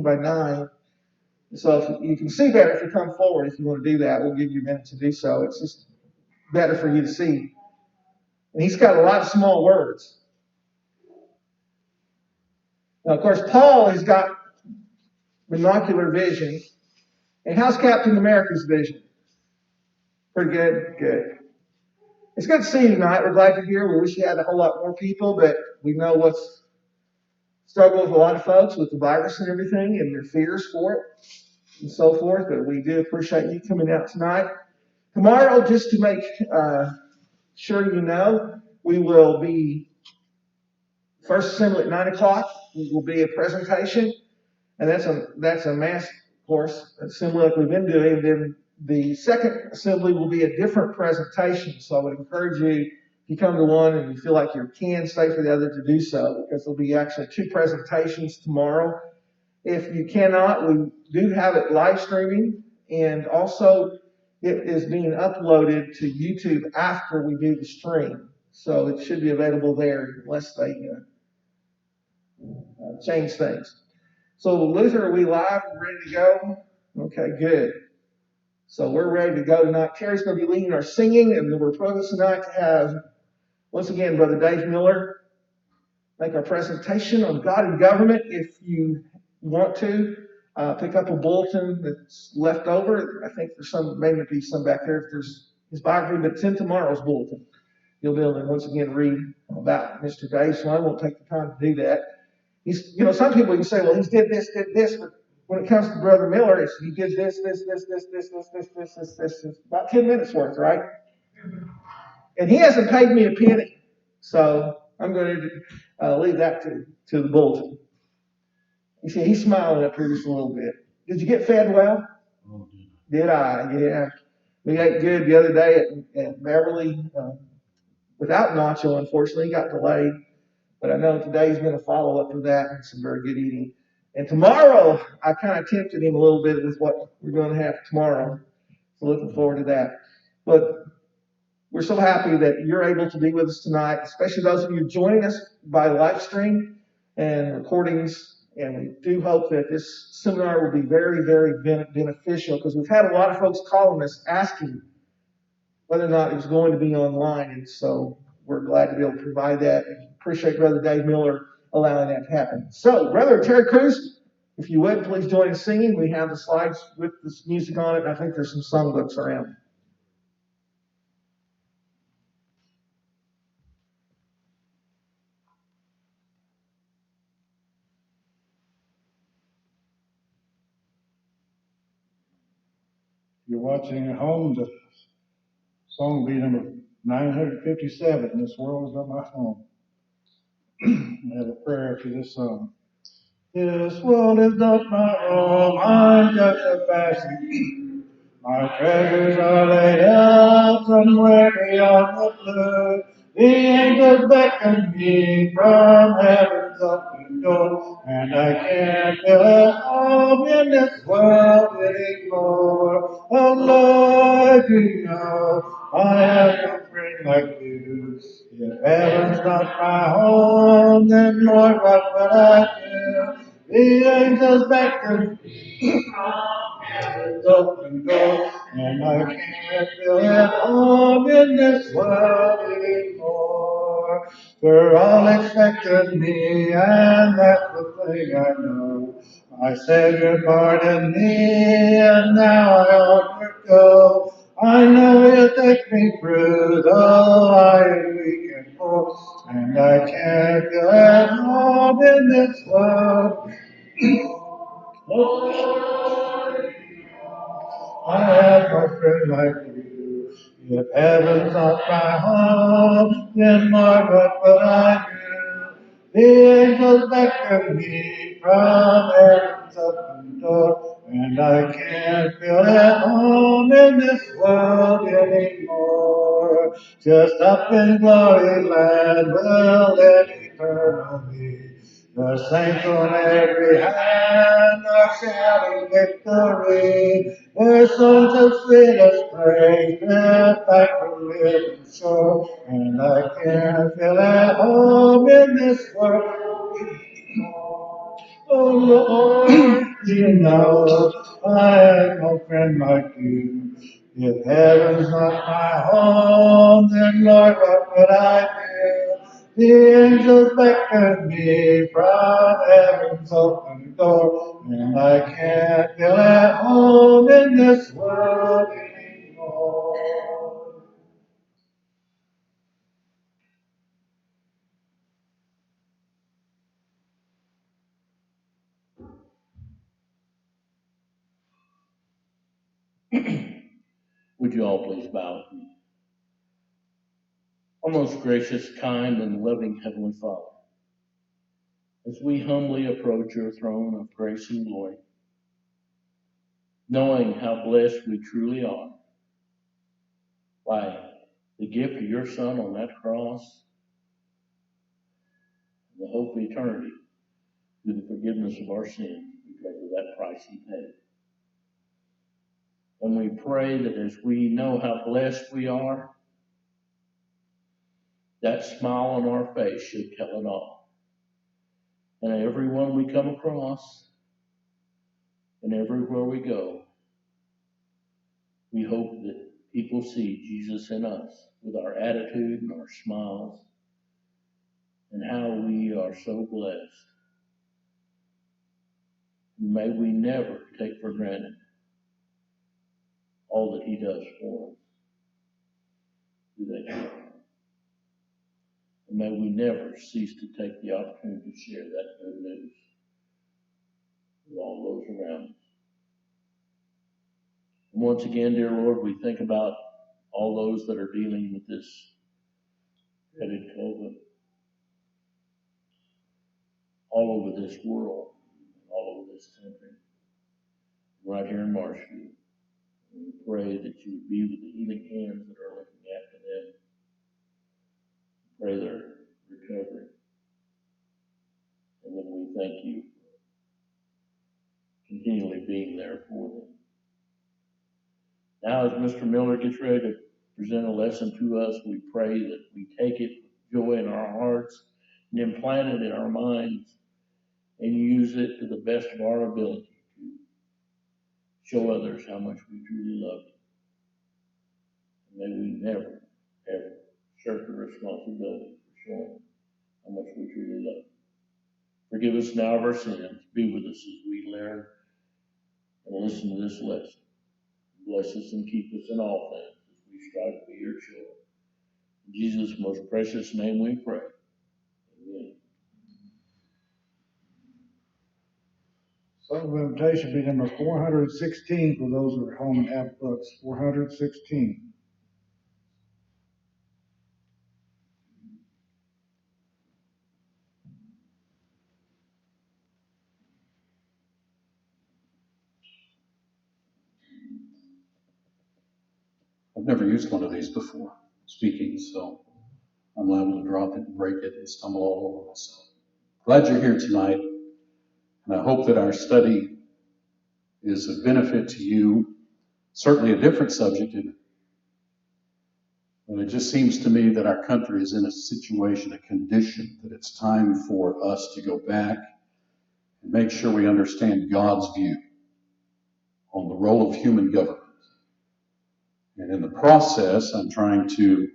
by 9. So if you can see better if you come forward, if you want to do that, we'll give you a minute to do so. It's just better for you to see. And he's got a lot of small words. Now, of course, Paul has got binocular vision. And how's Captain America's vision? Pretty good? Good. It's good to see you tonight. We're glad you're here. We wish you had a whole lot more people, but we know what's struggle with a lot of folks with the virus and everything and their fears for it and so forth. But we do appreciate you coming out tonight. Tomorrow, just to make sure you know, we will be first assembly at 9 o'clock. It will be a presentation, and that's a mass course assembly like we've been doing. Then the second assembly will be a different presentation. So I would encourage you, if you come to one and you feel like you can, stay for the other to do so, because there'll be actually 2 presentations tomorrow. If you cannot, we do have it live streaming, and also it is being uploaded to YouTube after we do the stream. So it should be available there unless they change things. So Luther, are we live and ready to go? Okay, good. So we're ready to go tonight. Terry's going to be leading our singing, and we're privileged tonight to have, once again, Brother Dave Miller make our presentation on God and government. If you want to, pick up a bulletin that's left over. I think there's maybe be some back there if there's his biography, but it's in tomorrow's bulletin. You'll be able to once again read about Mr. Dave, so I won't take the time to do that. Some people can say, well, he did this, but when it comes to Brother Miller, he did this, about 10 minutes worth, right? And he hasn't paid me a penny, so I'm going to leave that to the bulletin. You see, he's smiling up here just a little bit. Did you get fed well? Oh, Did I? Yeah. We ate good the other day at Beverly, without Nacho, unfortunately. He got delayed. But I know today's going to follow up to that and some very good eating. And tomorrow, I kind of tempted him a little bit with what we're going to have tomorrow. So looking forward to that. But we're so happy that you're able to be with us tonight, especially those of you joining us by live stream and recordings. And we do hope that this seminar will be very, very beneficial, because we've had a lot of folks calling us asking whether or not it was going to be online. And so we're glad to be able to provide that, and appreciate Brother Dave Miller allowing that to happen. So, Brother Terry Cruz, if you would, please join us singing. We have the slides with this music on it, and I think there's some songbooks around. You're watching at home, the song will be number 957, This World Is Not My Home. I have a prayer for this song. This world is not my home, I'm just a passing. My treasures are laid out somewhere beyond the blue. The angels beckon me from heaven's open door, and I can't feel at home in this world anymore. Oh Lord, you know I have no friend like you. If heaven's not my home, then Lord, what would I do? The angels beckon heaven's open door, and I can't feel at home in this world anymore. They're all expecting me, and that's the thing I know. I said your pardon me, and now I ought to go. I know you'll take me through, though I am weak and poor, and I can't feel at home in this world. Lord, I have no friend like you. If heaven's not my home, then Lord, what will I do? The angels beckon me from heaven's open door, and I can't feel at home in this world anymore. Just up in glory land will live eternally. The saints on every hand are shouting victory. Their songs of sweetest praise drift back from living shore, and I can't feel at home in this world. Oh Lord, you know I have no friend like you. If heaven's not my home, then Lord, what would I do? The angels beckon me from heaven's open door, and I can't feel at home in this world anymore. Would you all please bow with me? Our most gracious, kind, and loving Heavenly Father, as we humbly approach your throne of grace and glory, knowing how blessed we truly are by the gift of your Son on that cross, and the hope of eternity through the forgiveness of our sins because of that price he paid. And we pray that as we know how blessed we are, that smile on our face should tell it all. And everyone we come across, and everywhere we go, we hope that people see Jesus in us with our attitude and our smiles and how we are so blessed. May we never take for granted all that he does for us through that gift. And may we never cease to take the opportunity to share that good news with all those around us. And once again, dear Lord, we think about all those that are dealing with this dreaded COVID all over this world, all over this country, right here in Marshfield. And we pray that you would be with the healing hands that are looking after them. Pray their recovery. And then we thank you for continually being there for them. Now, as Mr. Miller gets ready to present a lesson to us, we pray that we take it with joy in our hearts and implant it in our minds and use it to the best of our ability to show others how much we truly love you. And may we never, ever shirk the responsibility for showing how much we truly love you. Forgive us now of our sins. Be with us as we learn and listen to this lesson. Bless us and keep us in all things as we strive to be your children. In Jesus' most precious name we pray. Amen. Song of Invitation be number 416 for those who are at home and have books. 416. I've never used one of these before, speaking, so I'm liable to drop it and break it and stumble all over myself. Glad you're here tonight, and I hope that our study is of benefit to you. Certainly a different subject, but it just seems to me that our country is in a situation, a condition, that it's time for us to go back and make sure we understand God's view on the role of human government. And in the process, I'm trying to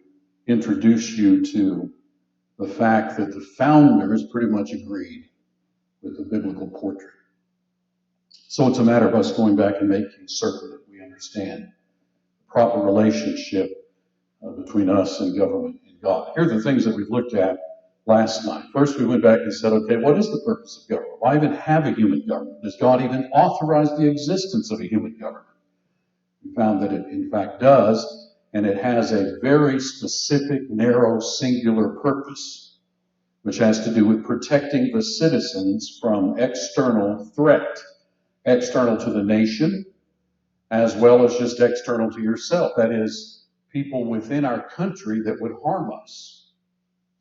introduce you to the fact that the founders pretty much agreed with the biblical portrait. So it's a matter of us going back and making certain that we understand the proper relationship between us and government and God. Here are the things that we looked at last night. First, we went back and said, okay, what is the purpose of government? Why even have a human government? Does God even authorize the existence of a human government? We found that it in fact does, and it has a very specific, narrow, singular purpose, which has to do with protecting the citizens from external threat, external to the nation, as well as just external to yourself. That is, people within our country that would harm us.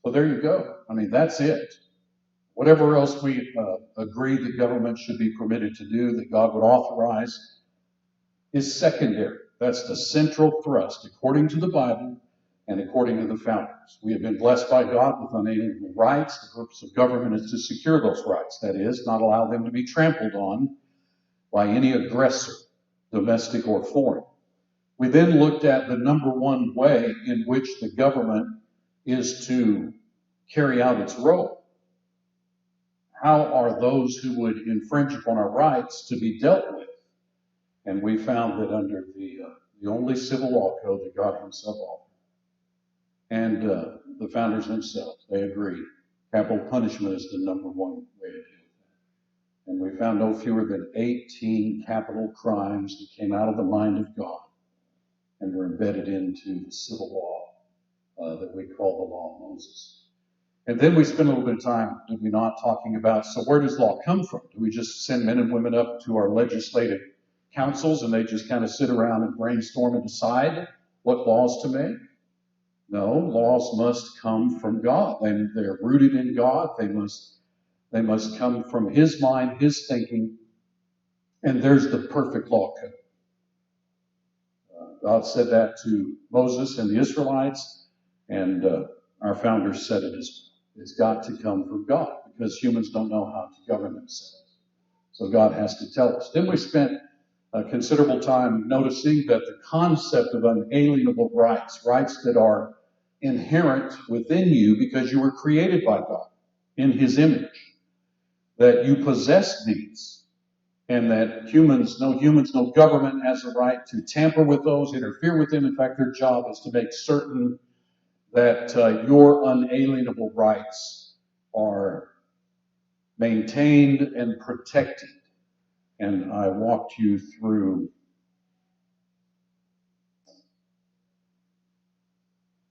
So there you go. I mean, that's it. Whatever else we agree that government should be permitted to do, that God would authorize, is secondary. That's the central thrust, according to the Bible and according to the founders. We have been blessed by God with unalienable rights. The purpose of government is to secure those rights. That is, not allow them to be trampled on by any aggressor, domestic or foreign. We then looked at the number one way in which the government is to carry out its role. How are those who would infringe upon our rights to be dealt with? And we found that under the only civil law code that God himself offered, and the founders themselves, they agreed, capital punishment is the number one way to deal with that. And we found no fewer than 18 capital crimes that came out of the mind of God and were embedded into the civil law that we call the law of Moses. And then we spent a little bit of time, did we not, talking about, so where does law come from? Do we just send men and women up to our legislative councils and they just kind of sit around and brainstorm and decide what laws to make? No, laws must come from God. They're rooted in God. They must come from his mind, his thinking, and there's the perfect law code. God said that to Moses and the Israelites, and our founders said it as well. It's got to come from God because humans don't know how to govern themselves. So God has to tell us. Then we spent a considerable time noticing that the concept of unalienable rights, rights that are inherent within you because you were created by God in his image, that you possess these, and that no government has the right to tamper with those, interfere with them. In fact, their job is to make certain that your unalienable rights are maintained and protected. And I walked you through,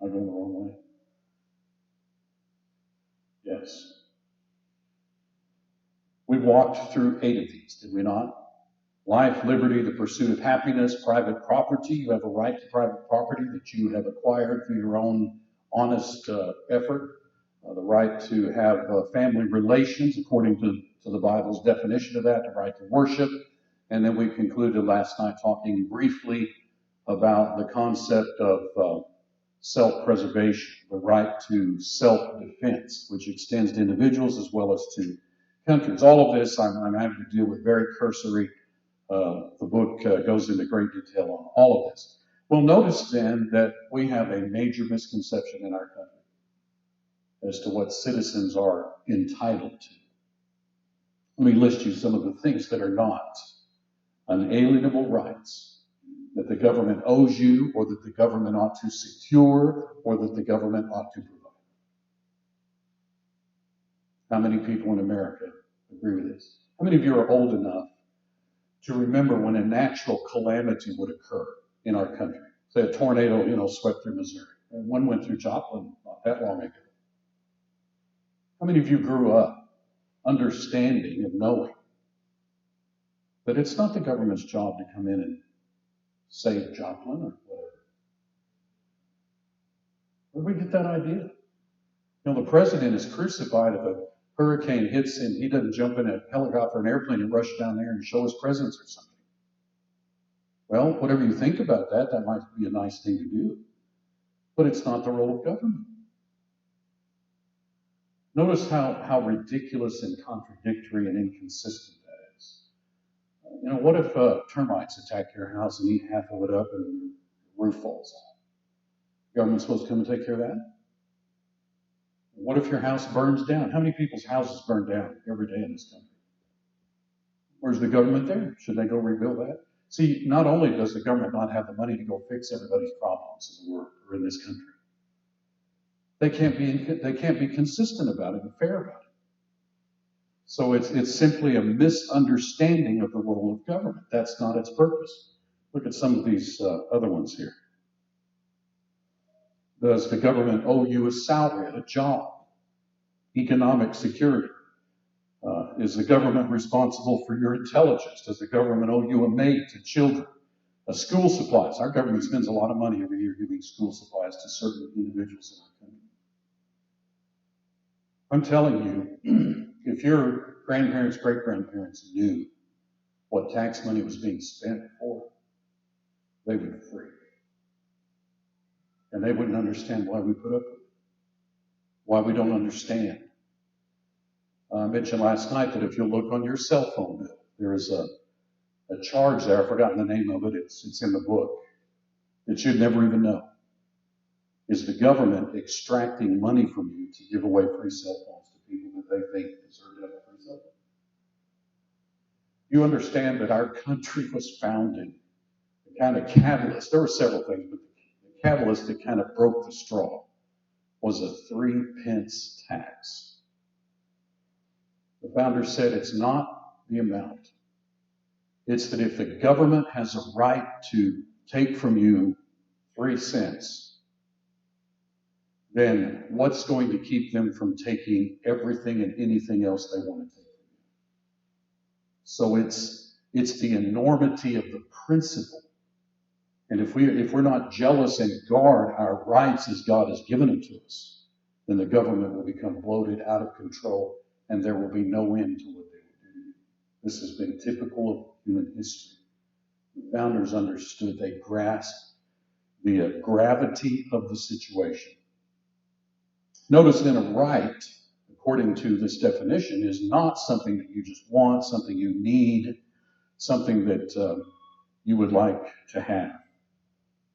I'm going the wrong way. Yes. We walked through 8 of these, did we not? Life, liberty, the pursuit of happiness, private property. You have a right to private property that you have acquired through your own honest effort. The right to have family relations according to the Bible's definition of that, the right to worship. And then we concluded last night talking briefly about the concept of self-preservation, the right to self-defense, which extends to individuals as well as to countries. All of this I'm having to deal with very cursory. The book goes into great detail on all of this. Well, notice then that we have a major misconception in our country as to what citizens are entitled to. Let me list you some of the things that are not unalienable rights that the government owes you, or that the government ought to secure, or that the government ought to provide. How many people in America agree with this? How many of you are old enough to remember when a natural calamity would occur in our country? Say a tornado, swept through Missouri. And one went through Joplin not that long ago. How many of you grew up understanding and knowing that it's not the government's job to come in and save Joplin or whatever? Where did we get that idea? The president is crucified if a hurricane hits him. He doesn't jump in a helicopter or an airplane and rush down there and show his presence or something. Well, whatever you think about that, that might be a nice thing to do. But it's not the role of government. Notice how ridiculous and contradictory and inconsistent that is. What if termites attack your house and eat half of it up and the roof falls off? Government's supposed to come and take care of that? What if your house burns down? How many people's houses burn down every day in this country? Where's the government there? Should they go rebuild that? See, not only does the government not have the money to go fix everybody's problems in the world or in this country, they can't be consistent about it and fair about it. So it's simply a misunderstanding of the role of government. That's not its purpose. Look at some of these other ones here. Does the government owe you a salary, a job, economic security? Is the government responsible for your intelligence? Does the government owe you a mate, a children, school supplies? Our government spends a lot of money every year giving school supplies to certain individuals in our country. I'm telling you, if your grandparents, great-grandparents knew what tax money was being spent for, they would freak. And they wouldn't understand why we put up with it, why we don't understand. I mentioned last night that if you look on your cell phone bill, there is a charge there. I've forgotten the name of it. It's in the book that you'd never even know. Is the government extracting money from you to give away free cell phones to people that they think deserve to have a free cell phone? You understand that our country was founded, the kind of catalyst, there were several things, but the catalyst that kind of broke the straw was a 3-pence tax. The founder said it's not the amount. It's that if the government has a right to take from you 3 cents, then what's going to keep them from taking everything and anything else they want to take from you? So it's the enormity of the principle. And if we're not jealous and guard our rights as God has given them to us, then the government will become bloated, out of control, and there will be no end to what they will do. This has been typical of human history. The founders understood, they grasped the gravity of the situation. Notice then a right, according to this definition, is not something that you just want, something you need, something that you would like to have.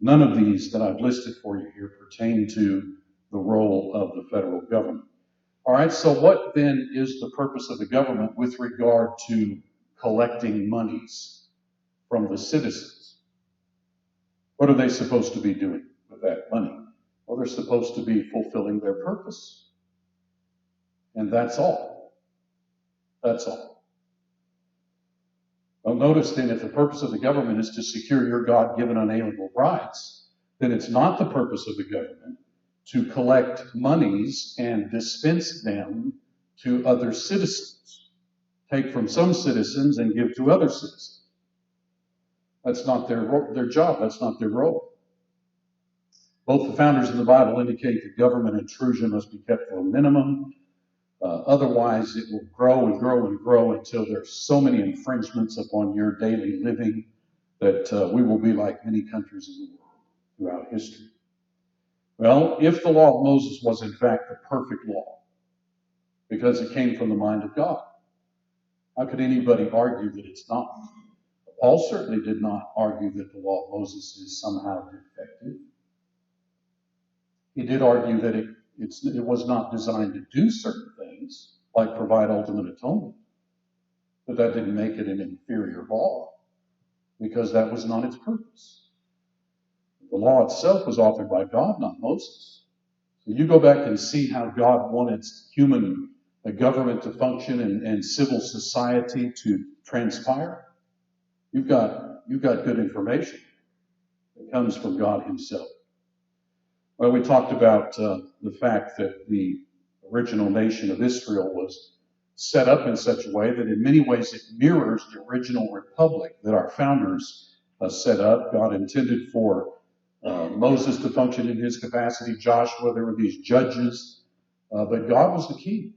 None of these that I've listed for you here pertain to the role of the federal government. All right, so what then is the purpose of the government with regard to collecting monies from the citizens? What are they supposed to be doing with that money? Well, they're supposed to be fulfilling their purpose. And that's all. That's all. Well, notice then, if the purpose of the government is to secure your God-given unalienable rights, then it's not the purpose of the government to collect monies and dispense them to other citizens. Take from some citizens and give to other citizens. That's not their job. That's not their role. Both the founders of the Bible indicate that government intrusion must be kept to a minimum. Otherwise, it will grow and grow and grow until there's so many infringements upon your daily living that we will be like many countries in the world throughout history. Well, if the law of Moses was in fact the perfect law, because it came from the mind of God, how could anybody argue that it's not? Paul certainly did not argue that the law of Moses is somehow defective. He did argue that it was not designed to do certain things, like provide ultimate atonement. But that didn't make it an inferior law, because that was not its purpose. The law itself was authored by God, not Moses. So you go back and see how God wanted human government to function and civil society to transpire. You've got good information that comes from God himself. Well, we talked about the fact that the original nation of Israel was set up in such a way that in many ways it mirrors the original republic that our founders set up. God intended for Moses to function in his capacity, Joshua, there were these judges, but God was the king.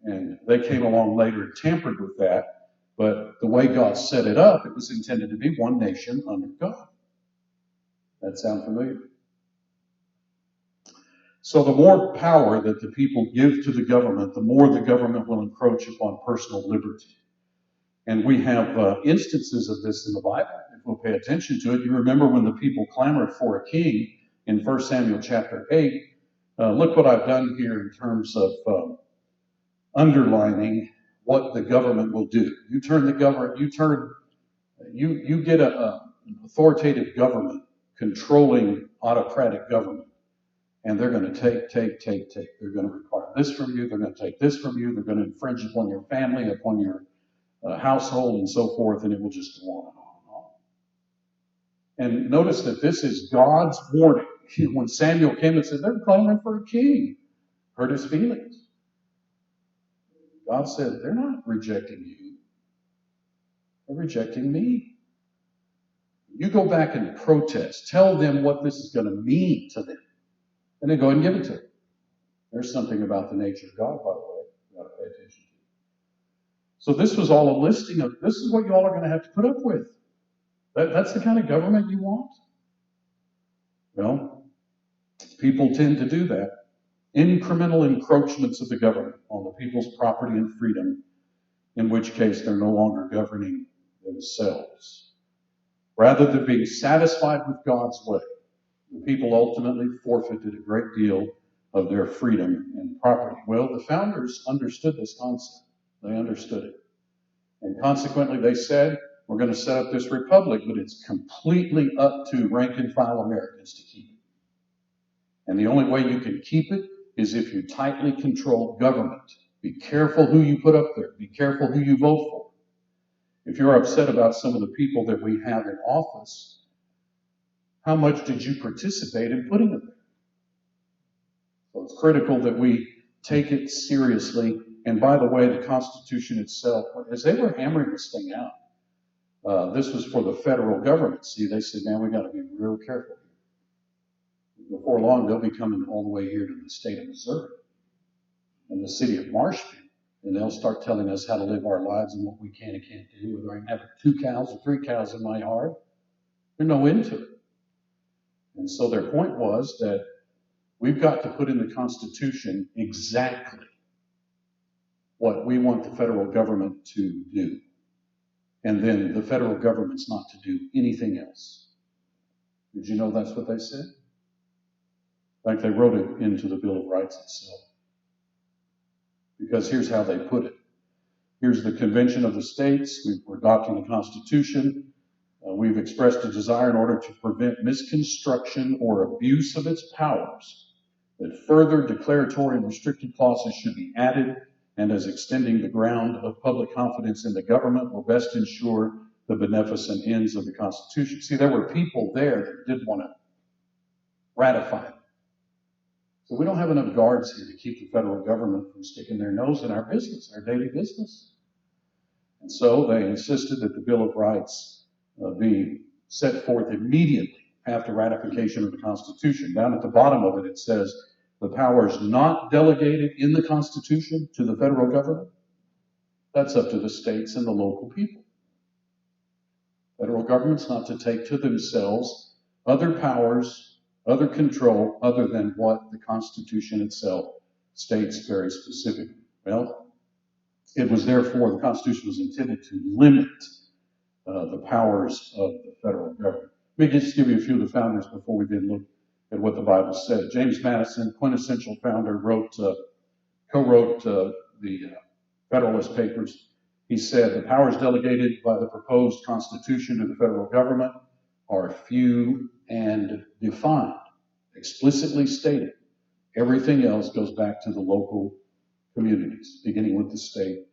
And they came along later and tampered with that, but the way God set it up, it was intended to be one nation under God. That sound familiar? So the more power that the people give to the government, the more the government will encroach upon personal liberty. And we have instances of this in the Bible, if we'll pay attention to it. You remember when the people clamored for a king in 1 Samuel chapter 8. Look what I've done here in terms of underlining what the government will do. You get an authoritative government controlling autocratic government. And they're going to take. They're going to require this from you. They're going to take this from you. They're going to infringe upon your family, upon your household, and so forth. And it will just go on and on and on. And notice that this is God's warning. When Samuel came and said, they're clamoring for a king, hurt his feelings. God said, they're not rejecting you. They're rejecting me. You go back and protest. Tell them what this is going to mean to them. And then go ahead and give it to them. There's something about the nature of God, by the way, you got to pay attention to. So this was all a listing of, this is what y'all are going to have to put up with. That's the kind of government you want? Well, People tend to do that. Incremental encroachments of the government on the people's property and freedom, in which case they're no longer governing themselves. Rather than being satisfied with God's way, the people ultimately forfeited a great deal of their freedom and property. Well, the founders understood this concept. They understood it. And consequently, they said, we're going to set up this republic, but it's completely up to rank and file Americans to keep it. And the only way you can keep it is if you tightly control government. Be careful who you put up there. Be careful who you vote for. If you're upset about some of the people that we have in office, how much did you participate in putting them there? So it's critical that we take it seriously. And by the way, the Constitution itself, as they were hammering this thing out, this was for the federal government. See, they said, man, we got to be real careful here. Before long, they'll be coming all the way here to the state of Missouri and the city of Marshfield. And they'll start telling us how to live our lives and what we can and can't do, whether I can have 2 cows or 3 cows in my yard. There's no end to it. And so their point was that we've got to put in the Constitution exactly what we want the federal government to do. And then the federal government's not to do anything else. Did you know that's what they said? In fact, they wrote it into the Bill of Rights itself. Because here's how they put it. Here's the Convention of the States. We're adopting the Constitution. We've expressed a desire in order to prevent misconstruction or abuse of its powers, that further declaratory and restrictive clauses should be added, and as extending the ground of public confidence in the government will best ensure the beneficent ends of the Constitution. See, there were people there that did want to ratify it. So we don't have enough guards here to keep the federal government from sticking their nose in our business, our daily business. And so they insisted that the Bill of Rights be set forth immediately after ratification of the Constitution. Down at the bottom of it, it says, the powers not delegated in the Constitution to the federal government, that's up to the states and the local people. Federal government's not to take to themselves other powers, other control, other than what the Constitution itself states very specifically. Well, it was therefore, the Constitution was intended to limit the powers of the federal government. Let me just give you a few of the founders before we then look at what the Bible said. James Madison, quintessential founder, co-wrote the Federalist Papers. He said, the powers delegated by the proposed Constitution to the federal government are few and defined, explicitly stated. Everything else goes back to the local communities, beginning with the state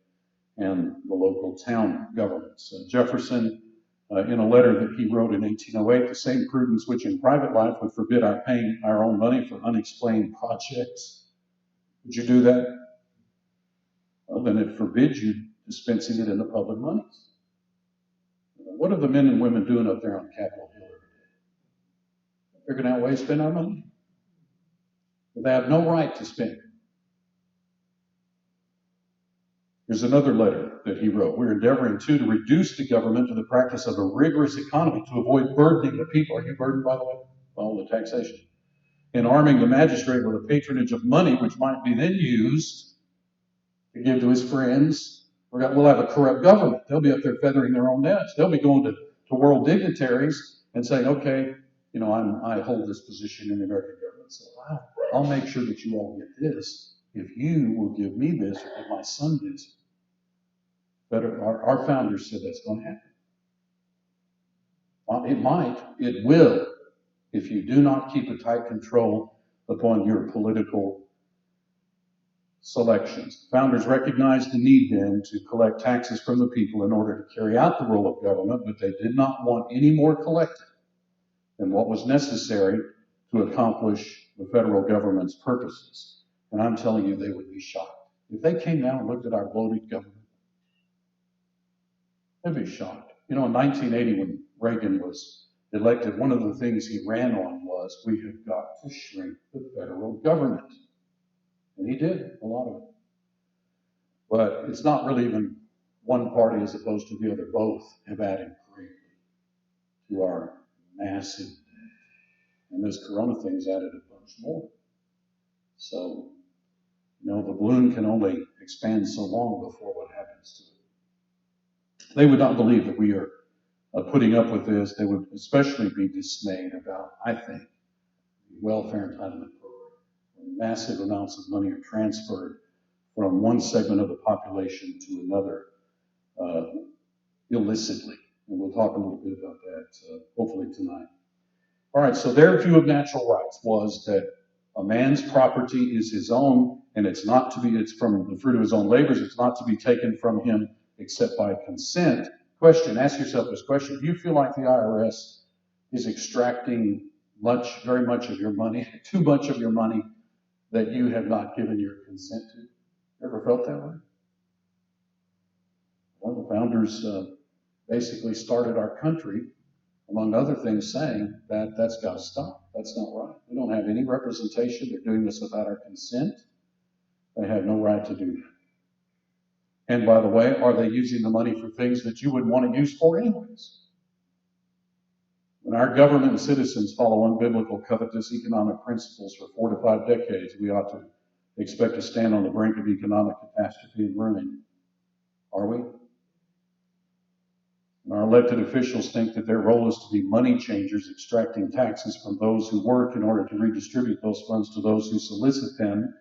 and the local town governments. Jefferson, in a letter that he wrote in 1808, the same prudence which in private life would forbid our paying our own money for unexplained projects. Would you do that? Well, then it forbids you dispensing it in the public monies. What are the men and women doing up there on Capitol Hill every day? Figuring out ways to spend our money. But they have no right to spend it. Here's another letter that he wrote. We're endeavoring, too, to reduce the government to the practice of a rigorous economy to avoid burdening the people. Are you burdened, by the way, by all the taxation? And arming the magistrate with a patronage of money, which might be then used to give to his friends. We'll have a corrupt government. They'll be up there feathering their own nets. They'll be going to world dignitaries and saying, okay, I hold this position in the American government, so I'll make sure that you all get this if you will give me this or give my son this. But our founders said that's going to happen. It might, it will, if you do not keep a tight control upon your political selections. Founders recognized the need then to collect taxes from the people in order to carry out the role of government, but they did not want any more collected than what was necessary to accomplish the federal government's purposes. And I'm telling you, they would be shocked. If they came down and looked at our bloated government, they'd be shocked. In 1980, when Reagan was elected, one of the things he ran on was, we have got to shrink the federal government. And he did, a lot of it. But it's not really even one party as opposed to the other. Both have added greatly to our massive debt. And this corona thing's added a bunch much more. So, the balloon can only expand so long before what happens to it. They would not believe that we are putting up with this. They would especially be dismayed about, I think, the welfare entitlement program, where massive amounts of money are transferred from one segment of the population to another illicitly. And we'll talk a little bit about that hopefully tonight. All right, so their view of natural rights was that a man's property is his own, and it's from the fruit of his own labors. It's not to be taken from him except by consent. Question, ask yourself this question. Do you feel like the IRS is extracting very much of your money, too much of your money that you have not given your consent to? Ever felt that way? Well, the founders basically started our country, among other things, saying that that's got to stop. That's not right. We don't have any representation. They're doing this without our consent. They have no right to do that. And by the way, are they using the money for things that you would want to use for anyways? When our government and citizens follow unbiblical, covetous economic principles for 4 to 5 decades, we ought to expect to stand on the brink of economic catastrophe and ruin. Are we? And our elected officials think that their role is to be money changers, extracting taxes from those who work in order to redistribute those funds to those who solicit them.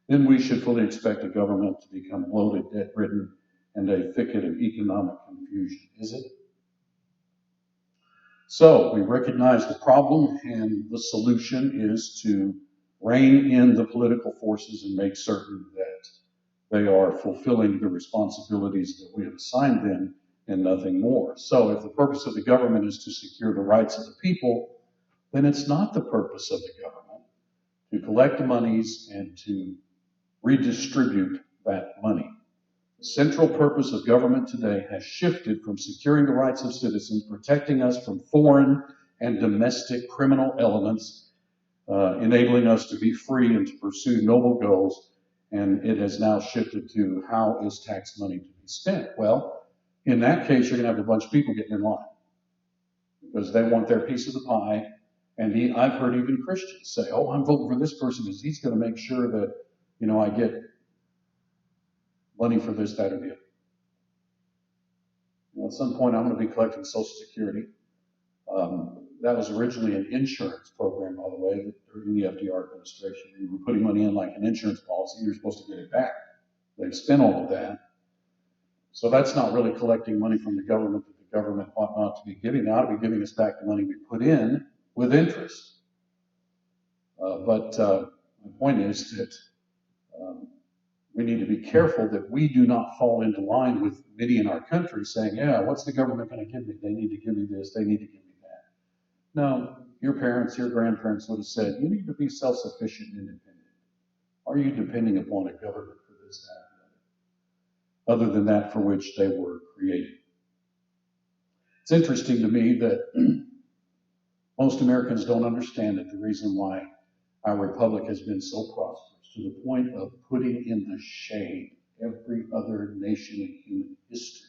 Then we should fully expect a government to become bloated, debt-ridden, and a thicket of economic confusion. Is it? So we recognize the problem, and the solution is to rein in the political forces and make certain that they are fulfilling the responsibilities that we have assigned them and nothing more. So if the purpose of the government is to secure the rights of the people, then it's not the purpose of the government to collect the monies and to redistribute that money. The central purpose of government today has shifted from securing the rights of citizens, protecting us from foreign and domestic criminal elements, enabling us to be free and to pursue noble goals, and it has now shifted to how is tax money to be spent. Well, in that case, you're going to have a bunch of people getting in line because they want their piece of the pie. And I've heard even Christians say, "Oh, I'm voting for this person because he's going to make sure that, I get money for this, that, or the other." At some point, I'm going to be collecting Social Security. That was originally an insurance program, by the way, during the FDR administration. You were putting money in like an insurance policy. You're supposed to get it back. They've spent all of that. So that's not really collecting money from the government that the government ought not to be giving. They ought to be giving us back the money we put in with interest. But the point is that we need to be careful that we do not fall into line with many in our country saying, yeah, what's the government going to give me? They need to give me this, they need to give me that. No, your parents, your grandparents would have said, you need to be self-sufficient and independent. Are you depending upon a government for this, that, and the other? Other than that for which they were created. It's interesting to me that most Americans don't understand it, the reason why our republic has been so prosperous, to the point of putting in the shade every other nation in human history.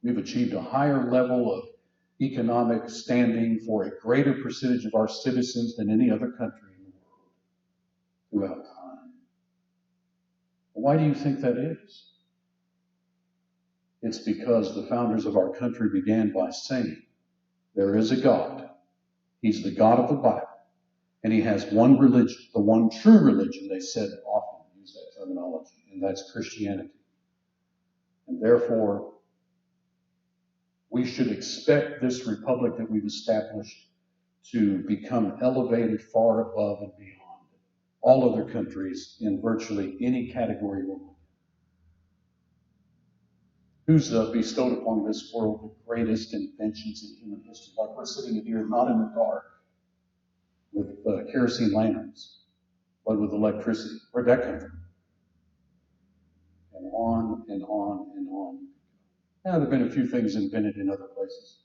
We've achieved a higher level of economic standing for a greater percentage of our citizens than any other country in the world throughout time. Why do you think that is? It's because the founders of our country began by saying, there is a God. He's the God of the Bible. And he has one religion, the one true religion, they said often, use that terminology, and that's Christianity. And therefore, we should expect this republic that we've established to become elevated far above and beyond all other countries in virtually any category we're in. Who's bestowed upon this world the greatest inventions in human history? Like we're sitting in here, not in the dark, with kerosene lanterns, but with electricity. Where'd that come from? And on and on and on. Now, there have been a few things invented in other places.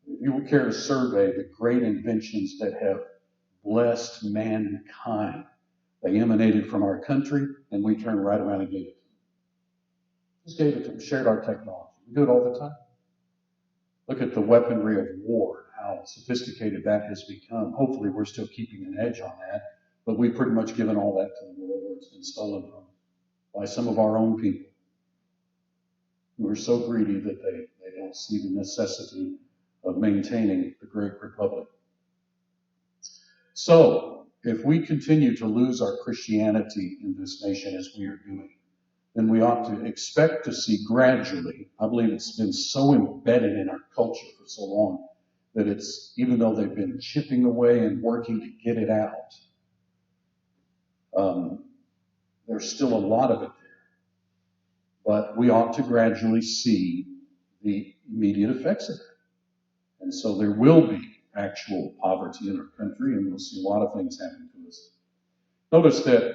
If you would care to survey the great inventions that have blessed mankind, they emanated from our country, and we turned right around and gave it to them. Just gave it to them, shared our technology. We do it all the time. Look at the weaponry of war, how sophisticated that has become. Hopefully we're still keeping an edge on that, but we've pretty much given all that to the world, or it's been stolen from by some of our own people who are so greedy that they don't see the necessity of maintaining the great republic. So, if we continue to lose our Christianity in this nation as we are doing, then we ought to expect to see gradually, I believe it's been so embedded in our culture for so long, that it's, even though they've been chipping away and working to get it out, there's still a lot of it there. But we ought to gradually see the immediate effects of it. And so there will be actual poverty in our country, and we'll see a lot of things happen to us. Notice that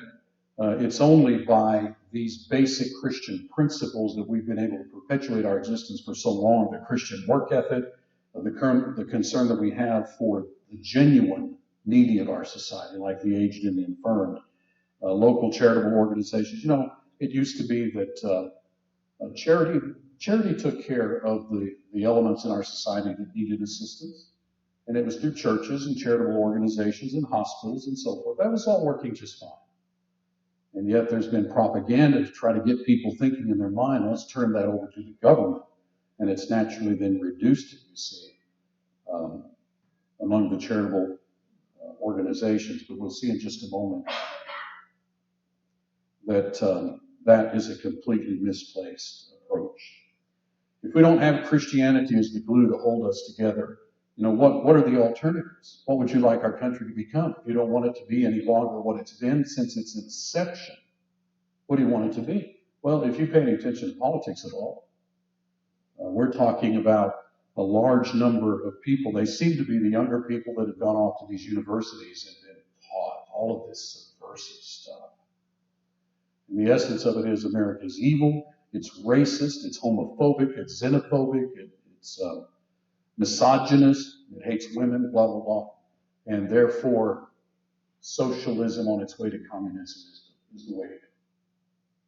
it's only by these basic Christian principles that we've been able to perpetuate our existence for so long: the Christian work ethic, the concern that we have for the genuine needy of our society, like the aged and the infirm, local charitable organizations. You know, it used to be that charity took care of the elements in our society that needed assistance. And it was through churches and charitable organizations and hospitals and so forth. That was all working just fine. And yet there's been propaganda to try to get people thinking in their mind, let's turn that over to the government. And it's naturally then reduced it, you see, among the charitable organizations. But we'll see in just a moment that that is a completely misplaced approach. If we don't have Christianity as the glue to hold us together, you know, what are the alternatives? What would you like our country to become? If you don't want it to be any longer what it's been since its inception, what do you want it to be? Well, if you pay any attention to politics at all, we're talking about a large number of people. They seem to be the younger people that have gone off to these universities and been taught all of this subversive stuff. And the essence of it is America's evil, it's racist, it's homophobic, it's xenophobic, it's misogynist, it hates women, blah, blah, blah. And therefore, socialism on its way to communism is the way to go.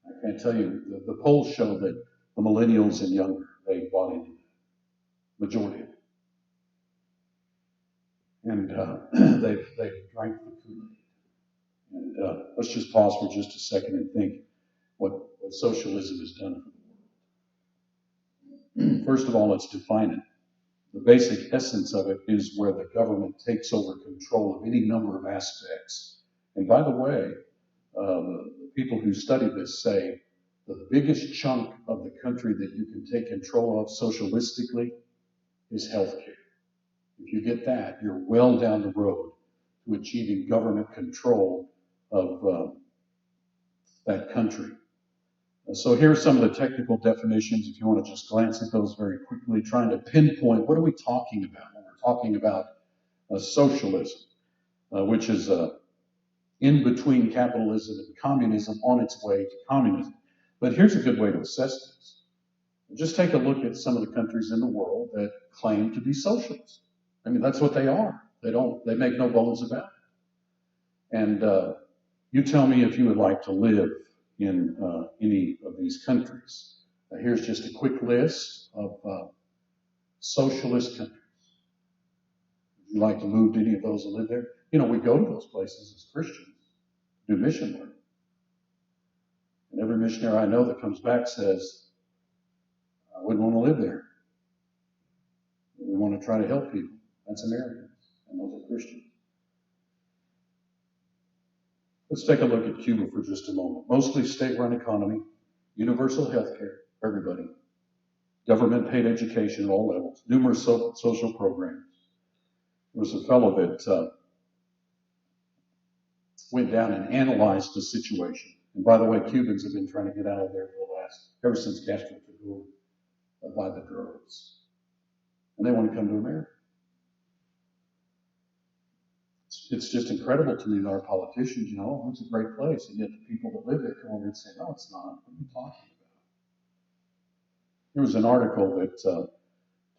I can't tell you, the polls show that the millennials and younger, they bought into it, majority of it. And they've drank the Kool-Aid. And let's just pause for just a second and think what socialism has done for the world. First of all, let's define it. The basic essence of it is where the government takes over control of any number of aspects. And by the way, the people who study this say the biggest chunk of the country that you can take control of socialistically is healthcare. If you get that, you're well down the road to achieving government control of that country. So here are some of the technical definitions, if you want to just glance at those very quickly, trying to pinpoint what are we talking about when we're talking about socialism, which is in between capitalism and communism, on its way to communism. But here's a good way to assess this. Just take a look at some of the countries in the world that claim to be socialist. I mean, that's what they are. They make no bones about it. And you tell me if you would like to live in any of these countries. Here's just a quick list of socialist countries. Would you like to move to any of those and live there? You know, we go to those places as Christians, do mission work. And every missionary I know that comes back says, I wouldn't want to live there. We want to try to help people. That's Americans, and those are Christians. Let's take a look at Cuba for just a moment. Mostly state-run economy, universal health care for everybody, government-paid education at all levels, numerous social programs. There was a fellow that went down and analyzed the situation. And by the way, Cubans have been trying to get out of there ever since Castro took over by the droves. And they want to come to America. It's just incredible to me that our politicians, it's a great place, and yet the people that live there come over and say, no, it's not. What are you talking about? There was an article that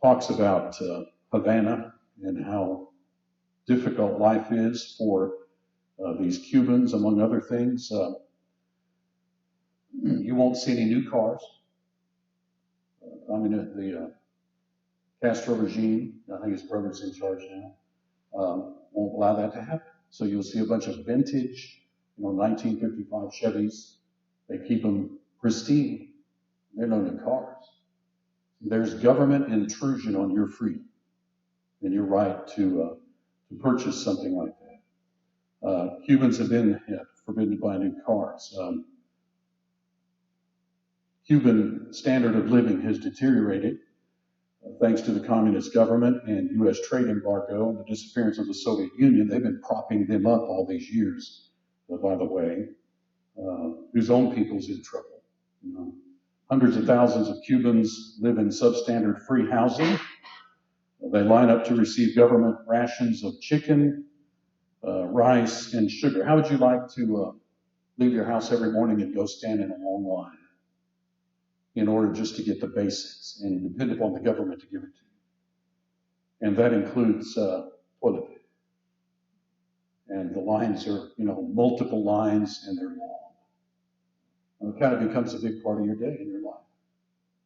talks about Havana and how difficult life is for these Cubans, among other things. You won't see any new cars. The Castro regime, I think his brother's in charge now, won't allow that to happen. So you'll see a bunch of vintage, 1955 Chevys. They keep them pristine. They're no new cars. There's government intrusion on your freedom and your right to purchase something like that. Cubans have been forbidden to buy new cars. Cuban standard of living has deteriorated thanks to the communist government and U.S. trade embargo and the disappearance of the Soviet Union. They've been propping them up all these years, by the way, whose own people's in trouble. Hundreds of thousands of Cubans live in substandard free housing. They line up to receive government rations of chicken, rice, and sugar. How would you like to leave your house every morning and go stand in a long line in order just to get the basics and depend upon the government to give it to you? And that includes toilet paper. And the lines are, multiple lines, and they're long. And it kind of becomes a big part of your day in your life,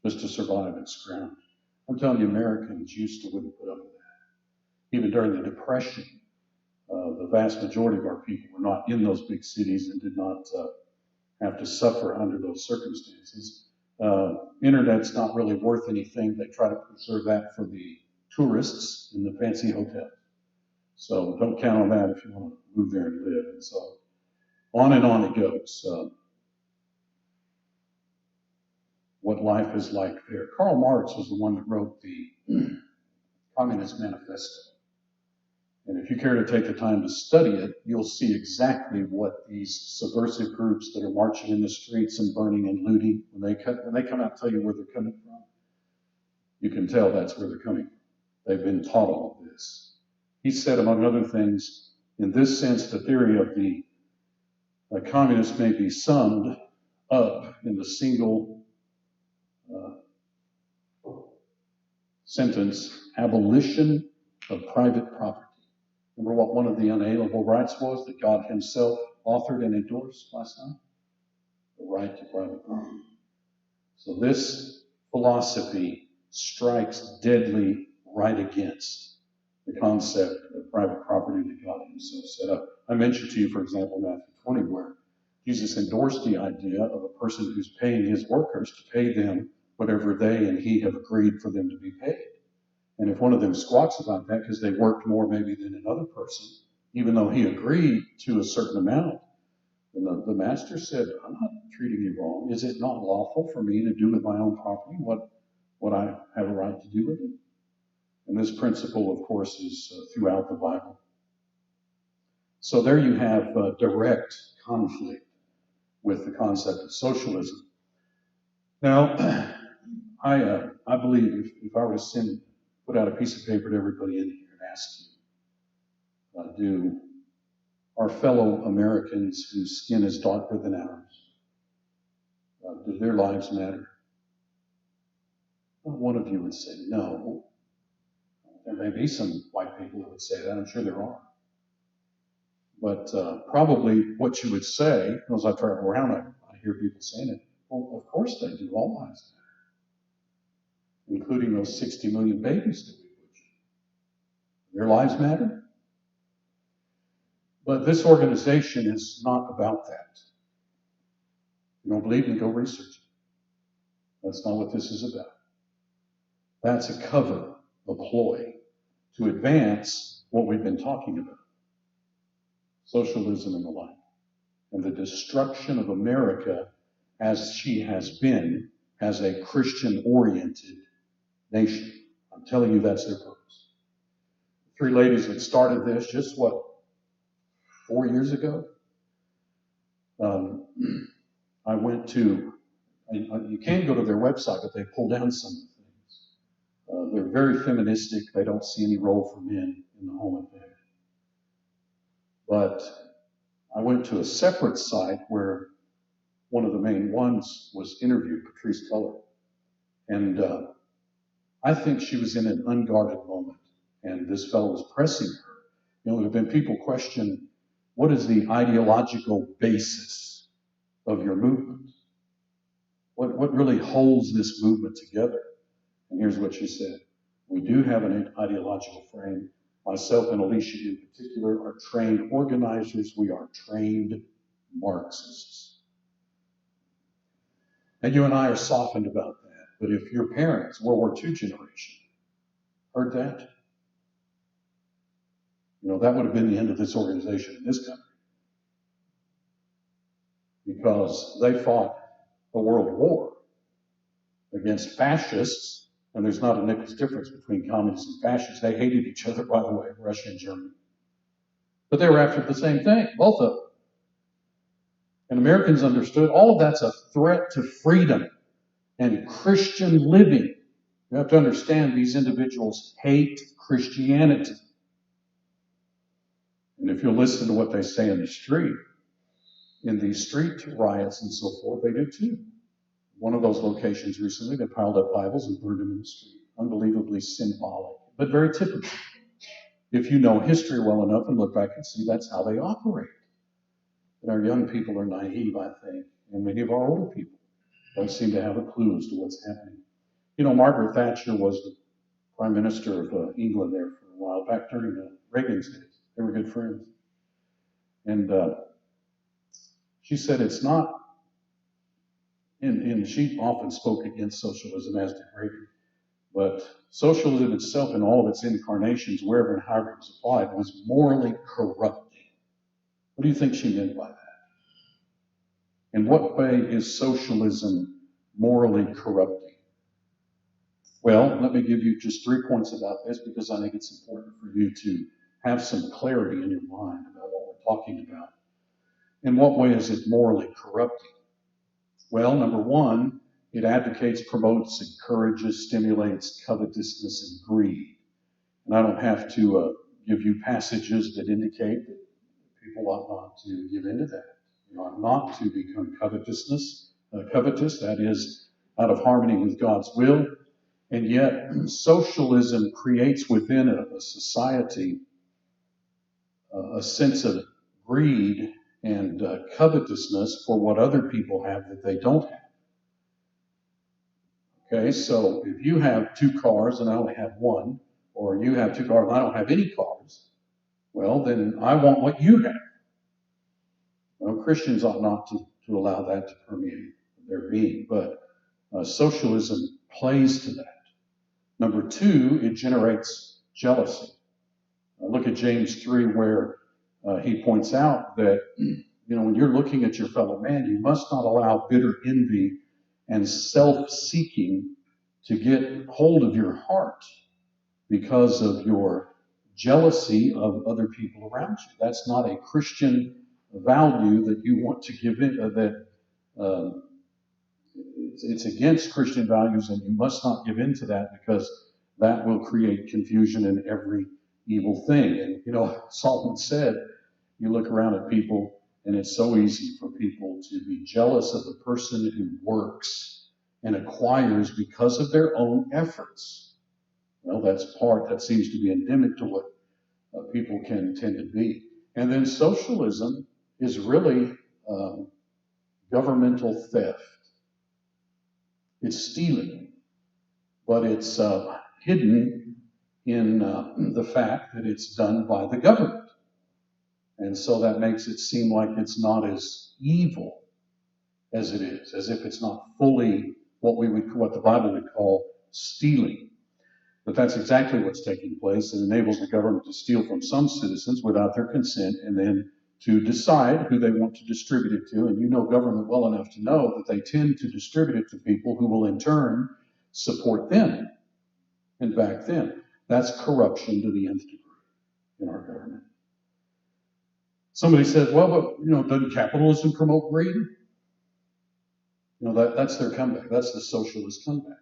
just to survive and scrounge. I'm telling you, Americans wouldn't put up with that. Even during the Depression, the vast majority of our people were not in those big cities and did not have to suffer under those circumstances. Internet's not really worth anything. They try to preserve that for the tourists in the fancy hotels. So don't count on that if you want to move there and live. And so on it goes. What life is like there. Karl Marx was the one that wrote the Communist Manifesto. And if you care to take the time to study it, you'll see exactly what these subversive groups that are marching in the streets and burning and looting, when they come out and tell you where they're coming from, you can tell that's where they're coming from. They've been taught all of this. He said, among other things, in this sense, the theory of the communists may be summed up in the single sentence, abolition of private property. Remember what one of the unalienable rights was that God himself authored and endorsed last night? The right to private property. So this philosophy strikes deadly right against the concept of private property that God himself set up. I mentioned to you, for example, Matthew 20, where Jesus endorsed the idea of a person who's paying his workers to pay them whatever they and he have agreed for them to be paid. And if one of them squawks about that because they worked more maybe than another person, even though he agreed to a certain amount, and the master said, I'm not treating you wrong. Is it not lawful for me to do with my own property what I have a right to do with it? And this principle, of course, is throughout the Bible. So there you have direct conflict with the concept of socialism. Now, I believe if I were to put out a piece of paper to everybody in here and ask you, do our fellow Americans whose skin is darker than ours, do their lives matter? Well, one of you would say no. There may be some white people that would say that. I'm sure there are. But probably what you would say, as I travel around, I hear people saying it, well, of course they do. All lives matter, including those 60 million babies that we butchered. Their lives matter. But this organization is not about that. You don't believe me? Go research it. That's not what this is about. That's a cover, a ploy to advance what we've been talking about. Socialism and the like. And the destruction of America as she has been as a Christian-oriented nation. I'm telling you that's their purpose. Three ladies that started this just 4 years ago? I went to, you can go to their website, but they pull down some of the things. They're very feministic. They don't see any role for men in the home and family. But I went to a separate site where one of the main ones was interviewed, Patrice Culler. And I think she was in an unguarded moment. And this fellow was pressing her. There have been people question, what is the ideological basis of your movement? What really holds this movement together? And here's what she said. We do have an ideological frame. Myself and Alicia in particular are trained organizers. We are trained Marxists. And you and I are softened about that. But if your parents, World War II generation, heard that, that would have been the end of this organization in this country. Because they fought a world war against fascists, and there's not a nickel's difference between communists and fascists. They hated each other, by the way, Russia and Germany. But they were after the same thing, both of them. And Americans understood all of that's a threat to freedom and Christian living. You have to understand these individuals hate Christianity. And if you'll listen to what they say in the street, in these street riots and so forth, they do too. One of those locations recently, they piled up Bibles and burned them in the street. Unbelievably symbolic, but very typical. If you know history well enough and look back and see that's how they operate. But our young people are naive, I think, and many of our older people don't seem to have a clue as to what's happening. Margaret Thatcher was the Prime Minister of England there for a while, back during Reagan's days. They were good friends. And she said it's not, and she often spoke against socialism, as did Reagan, but socialism itself in all of its incarnations, wherever and however it was applied, was morally corrupting. What do you think she meant by that? In what way is socialism morally corrupting? Well, let me give you just 3 points about this because I think it's important for you to have some clarity in your mind about what we're talking about. In what way is it morally corrupting? Well, number one, it advocates, promotes, encourages, stimulates covetousness and greed. And I don't have to give you passages that indicate that people ought not to give into that. You ought not to become covetous, that is, out of harmony with God's will. And yet, socialism creates within a society a sense of greed and covetousness for what other people have that they don't have. Okay, so if you have 2 cars and I only have 1, or you have 2 cars and I don't have any cars, well, then I want what you have. Well, Christians ought not to allow that to permeate their being, but socialism plays to that. Number 2, it generates jealousy. Look at James 3, where he points out that when you're looking at your fellow man, you must not allow bitter envy and self-seeking to get hold of your heart because of your jealousy of other people around you. That's not a Christian value that you want to give in, it's against Christian values, and you must not give in to that because that will create confusion in every evil thing. And Solomon said, you look around at people, and it's so easy for people to be jealous of the person who works and acquires because of their own efforts. Well, that seems to be endemic to what people can tend to be. And then socialism is really governmental theft. It's stealing, but it's hidden in the fact that it's done by the government. And so that makes it seem like it's not as evil as it is, as if it's not fully what the Bible would call stealing. But that's exactly what's taking place. It enables the government to steal from some citizens without their consent and then to decide who they want to distribute it to. And you know government well enough to know that they tend to distribute it to people who will in turn support them and back them. That's corruption to the nth degree in our government. Somebody says, well, but doesn't capitalism promote greed? That's their comeback. That's the socialist comeback.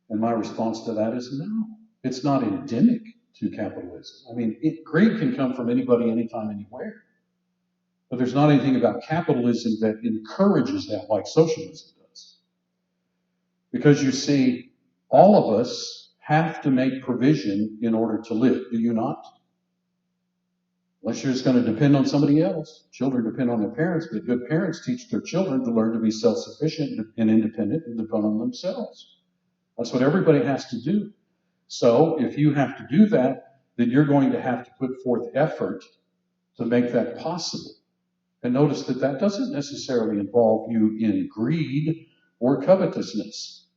And my response to that is no. It's not endemic to capitalism. I mean, greed can come from anybody, anytime, anywhere. But there's not anything about capitalism that encourages that like socialism does. Because you see, all of us have to make provision in order to live, do you not? Unless you're just going to depend on somebody else. Children depend on their parents, but good parents teach their children to learn to be self-sufficient and independent and depend on themselves. That's what everybody has to do. So if you have to do that, then you're going to have to put forth effort to make that possible. And notice that that doesn't necessarily involve you in greed or covetousness.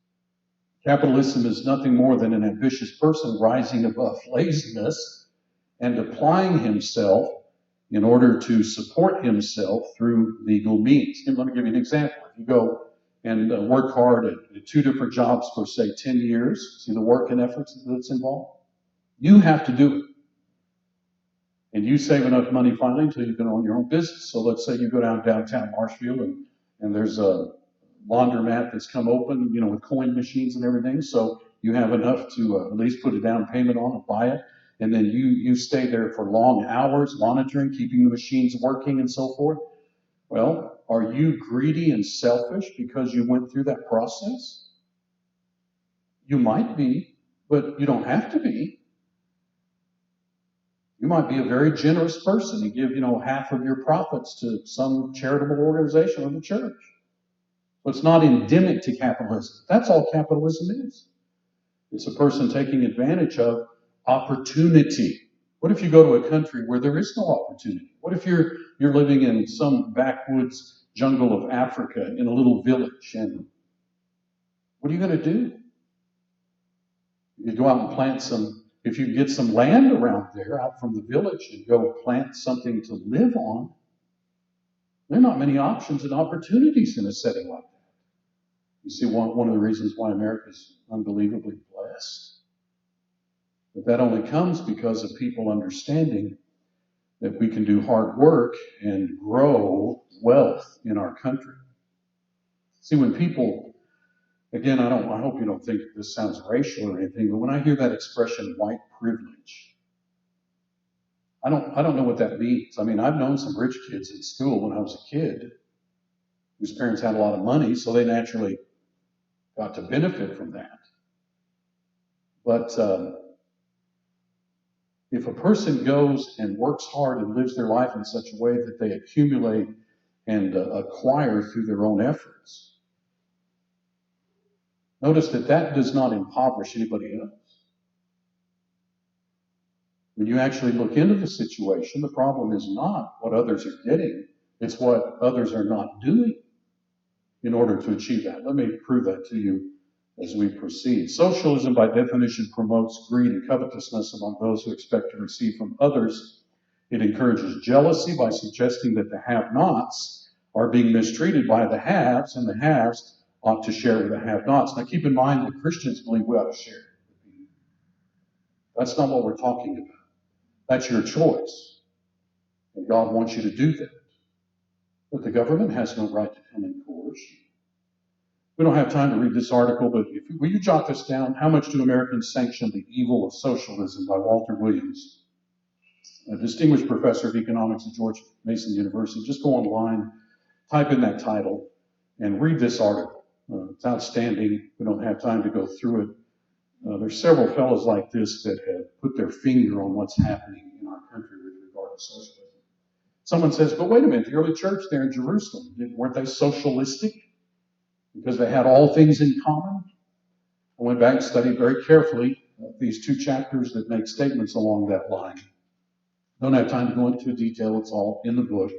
Capitalism is nothing more than an ambitious person rising above laziness and applying himself in order to support himself through legal means. And let me give you an example. If you go and work hard at 2 different jobs for, say, 10 years, see the work and efforts that's involved? You have to do it. And you save enough money finally until you can own your own business. So let's say you go downtown Marshfield and there's a laundromat that's come open, with coin machines and everything. So you have enough to at least put a down payment on and buy it. And then you stay there for long hours monitoring, keeping the machines working and so forth. Well, are you greedy and selfish because you went through that process? You might be, but you don't have to be. You might be a very generous person and give, half of your profits to some charitable organization or the church. But it's not endemic to capitalism. That's all capitalism is. It's a person taking advantage of opportunity. What if you go to a country where there is no opportunity? What if you're living in some backwoods jungle of Africa in a little village, and what are you going to do? You go out and plant if you get some land around there out from the village and go plant something to live on, there are not many options and opportunities in a setting like that. You see, one of the reasons why America is unbelievably blessed. But that only comes because of people understanding that we can do hard work and grow wealth in our country. See, when people, again, I hope you don't think this sounds racial or anything, but when I hear that expression, white privilege, I don't know what that means. I mean, I've known some rich kids in school when I was a kid whose parents had a lot of money, so they naturally got to benefit from that. But if a person goes and works hard and lives their life in such a way that they accumulate and acquire through their own efforts, notice that does not impoverish anybody else. When you actually look into the situation, the problem is not what others are getting, it's what others are not doing in order to achieve that. Let me prove that to you as we proceed. Socialism, by definition, promotes greed and covetousness among those who expect to receive from others. It encourages jealousy by suggesting that the have-nots are being mistreated by the haves, and the haves ought to share with the have-nots. Now, keep in mind that Christians believe we ought to share. That's not what we're talking about. That's your choice. And God wants you to do that. But the government has no right to come and coerce you. We don't have time to read this article, but will you jot this down? How much do Americans sanction the evil of socialism by Walter Williams, a distinguished professor of economics at George Mason University? Just go online, type in that title, and read this article. It's outstanding. We don't have time to go through it. There's several fellows like this that have put their finger on what's happening in our country with regard to socialism. Someone says, but wait a minute, the early church there in Jerusalem, weren't they socialistic? Because they had all things in common? I went back and studied very carefully these 2 chapters that make statements along that line. Don't have time to go into detail, it's all in the book.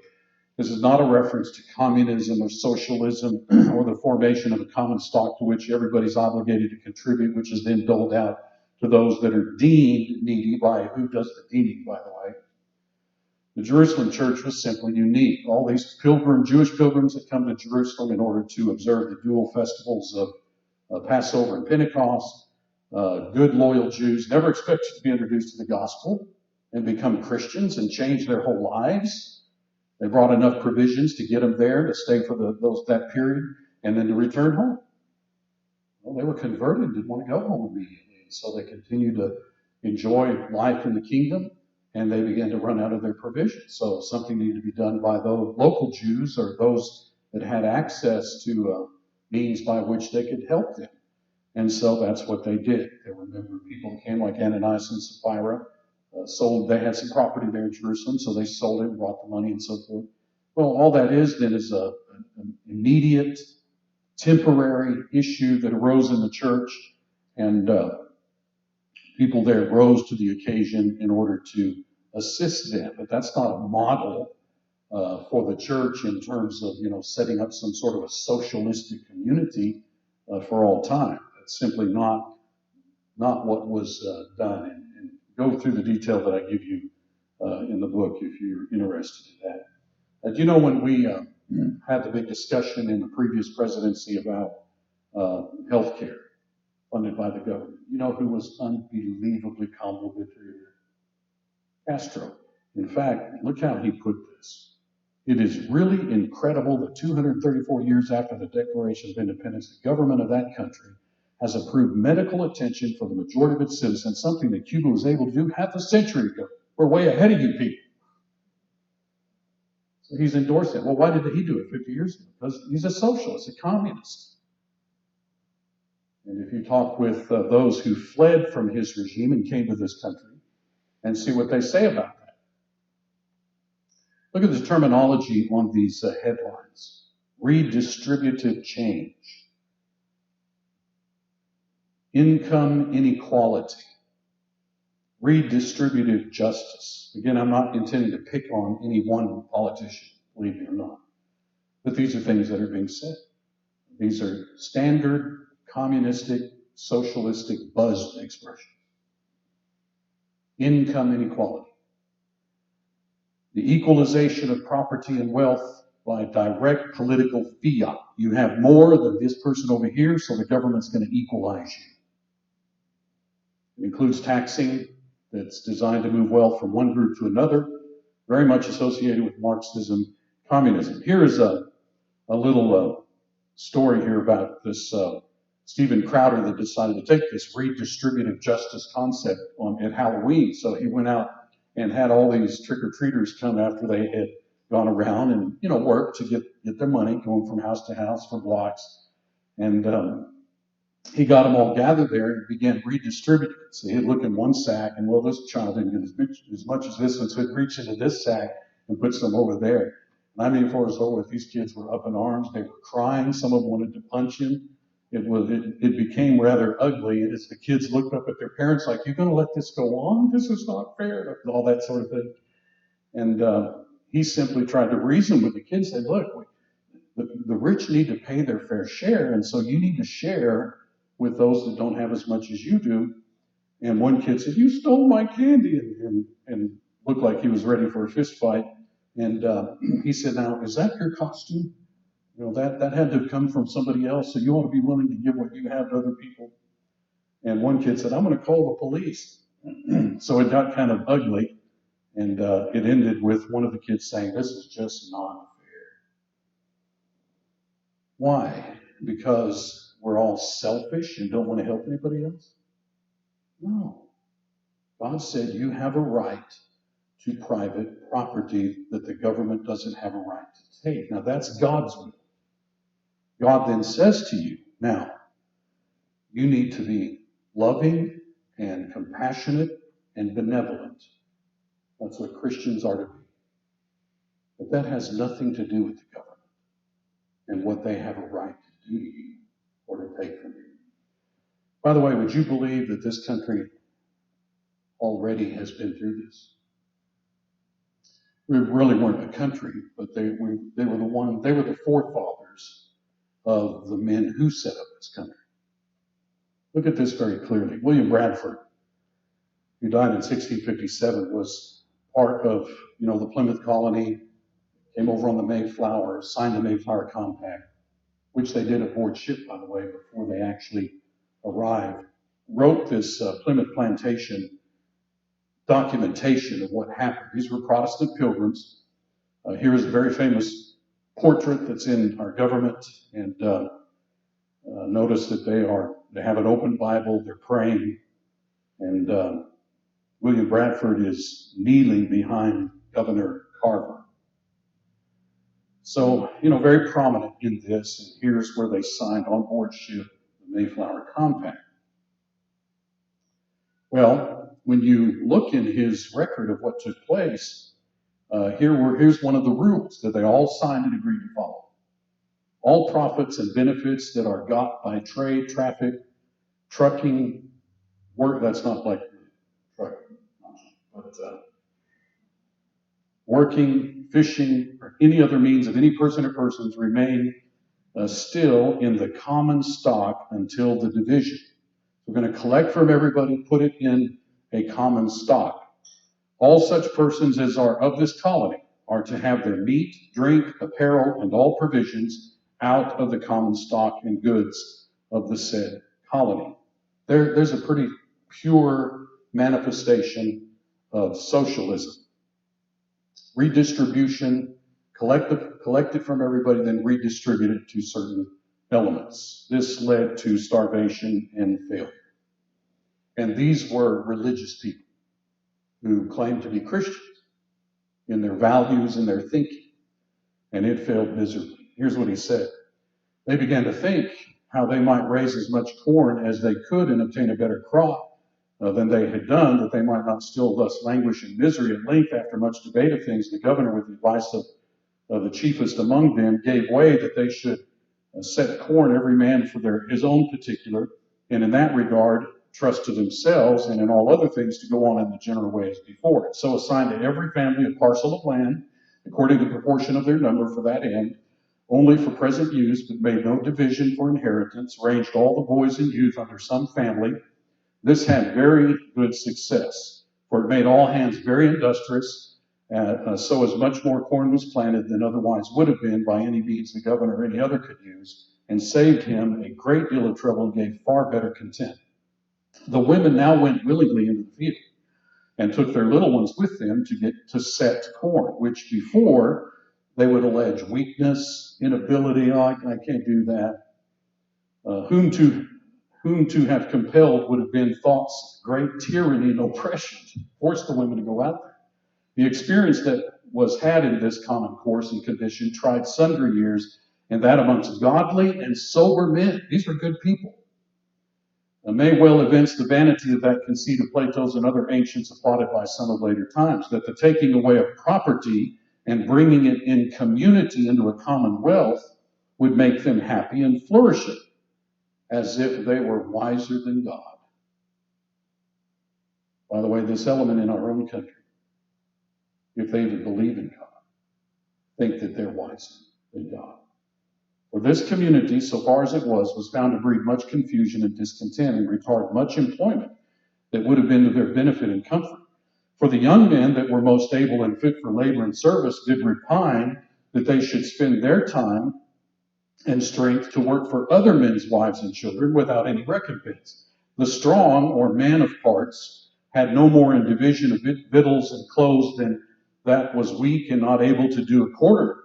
This is not a reference to communism or socialism or the formation of a common stock to which everybody's obligated to contribute, which is then doled out to those that are deemed needy by who does the deeming, by the way. The Jerusalem church was simply unique. All these Jewish pilgrims that come to Jerusalem in order to observe the dual festivals of Passover and Pentecost, good, loyal Jews, never expected to be introduced to the gospel and become Christians and change their whole lives. They brought enough provisions to get them there to stay for that period and then to return home. Well, they were converted and didn't want to go home immediately. And so they continued to enjoy life in the kingdom, and they began to run out of their provisions. So something needed to be done by those local Jews or those that had access to means by which they could help them. And so that's what they did. They remember people that came like Ananias and Sapphira, they had some property there in Jerusalem, so they sold it and brought the money and so forth. Well, all that is then is an immediate, temporary issue that arose in the church, and people there rose to the occasion in order to assist them. But that's not a model for the church in terms of, setting up some sort of a socialistic community for all time. That's simply not what was done. And go through the detail that I give you in the book if you're interested in that. Do you know when we had the big discussion in the previous presidency about health care funded by the government? You know who was unbelievably complimentary of it? Castro. In fact, look how he put this. It is really incredible that 234 years after the Declaration of Independence, the government of that country has approved medical attention for the majority of its citizens, something that Cuba was able to do half a century ago. We're way ahead of you people. So he's endorsed it. Well, why did he do it 50 years ago? Because he's a socialist, a communist. And if you talk with those who fled from his regime and came to this country and see what they say about that. Look at the terminology on these headlines. Redistributive change. Income inequality. Redistributive justice. Again, I'm not intending to pick on any one politician, believe me or not. But these are things that are being said. These are standard communistic, socialistic buzz expressions. Income inequality. The equalization of property and wealth by direct political fiat. You have more than this person over here, so the government's going to equalize you. It includes taxing that's designed to move wealth from one group to another, very much associated with Marxism, communism. Here is a little story here about this Stephen Crowder that decided to take this redistributive justice concept at Halloween. So he went out and had all these trick-or-treaters come after they had gone around and, worked to get their money, going from house to house for blocks. And he got them all gathered there and began redistributing it. So he'd look in one sack and, well, this child didn't get as much as this one, so he'd reach into this sack and put some over there. And I mean, before it was over, these kids were up in arms. They were crying. Some of them wanted to punch him. It became rather ugly. And as the kids looked up at their parents like, you're going to let this go on? This is not fair. All that sort of thing. And he simply tried to reason with the kids. Said, look, the rich need to pay their fair share. And so you need to share with those that don't have as much as you do. And one kid said, you stole my candy, and looked like he was ready for a fist fight. And he said, now, is that your costume? That had to have come from somebody else, so you ought to be willing to give what you have to other people. And one kid said, I'm going to call the police. So it got kind of ugly, and it ended with one of the kids saying, this is just not fair. Why? Because we're all selfish and don't want to help anybody else? No. God said you have a right to private property that the government doesn't have a right to take. Now that's God's will. God then says to you, now, you need to be loving and compassionate and benevolent. That's what Christians are to be. But that has nothing to do with the government and what they have a right to do to you or to take from you. By the way, would you believe that this country already has been through this? We really weren't a country, but they were the forefathers of the men who set up this country. Look at this very clearly. William Bradford, who died in 1657, was part of, the Plymouth colony, came over on the Mayflower, signed the Mayflower Compact, which they did aboard ship, by the way, before they actually arrived, wrote this Plymouth Plantation documentation of what happened. These were Protestant pilgrims. Here is a very famous portrait that's in our government, and notice that they have an open Bible, they're praying, and William Bradford is kneeling behind Governor Carver. So, very prominent in this, and here's where they signed on board ship the Mayflower Compact. Well, when you look in his record of what took place, here's one of the rules that they all signed and agreed to follow. All profits and benefits that are got by trade, traffic, trucking, That's not like truck, but working, fishing, or any other means of any person or persons remain still in the common stock until the division. We're going to collect from everybody, put it in a common stock. All such persons as are of this colony are to have their meat, drink, apparel, and all provisions out of the common stock and goods of the said colony. There's a pretty pure manifestation of socialism. Redistribution, collect it from everybody, then redistribute it to certain elements. This led to starvation and failure. And these were religious people who claimed to be Christians in their values and their thinking. And it failed miserably. Here's what he said. They began to think how they might raise as much corn as they could and obtain a better crop than they had done, that they might not still thus languish in misery. At length, after much debate of things, the governor, with the advice of the chiefest among them, gave way that they should set corn every man for his own particular, and in that regard trust to themselves, and in all other things to go on in the general way as before. And so assigned to every family a parcel of land, according to the proportion of their number for that end, only for present use, but made no division for inheritance, ranged all the boys and youth under some family. This had very good success, for it made all hands very industrious, so as much more corn was planted than otherwise would have been by any means the governor or any other could use, and saved him a great deal of trouble and gave far better content. The women now went willingly into the field and took their little ones with them to get to set corn, which before they would allege weakness, inability, I can't do that. Whom to have compelled would have been thought's great tyranny and oppression to force the women to go out there. The experience that was had in this common course and condition tried sundry years, and that amongst godly and sober men. These were good people. May well evince the vanity of that conceit of Plato's and other ancients applauded by some of later times, that the taking away of property and bringing it in community into a commonwealth would make them happy and flourishing, as if they were wiser than God. By the way, this element in our own country, if they even believe in God, think that they're wiser than God. For this community, so far as it was found to breed much confusion and discontent and retard much employment that would have been to their benefit and comfort. For the young men that were most able and fit for labor and service did repine that they should spend their time and strength to work for other men's wives and children without any recompense. The strong, or man of parts, had no more in division of victuals and clothes than that was weak and not able to do a quarter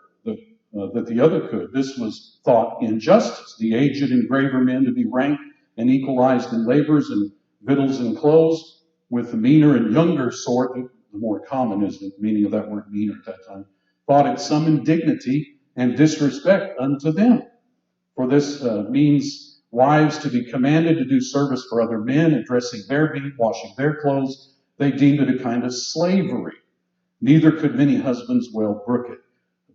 that the other could. This was thought injustice. The aged and graver men to be ranked and equalized in labors and victuals and clothes, with the meaner and younger sort, the more common is the meaning of that word meaner at that time, thought it some indignity and disrespect unto them. For this means wives to be commanded to do service for other men, addressing their meat, washing their clothes. They deemed it a kind of slavery. Neither could many husbands well brook it.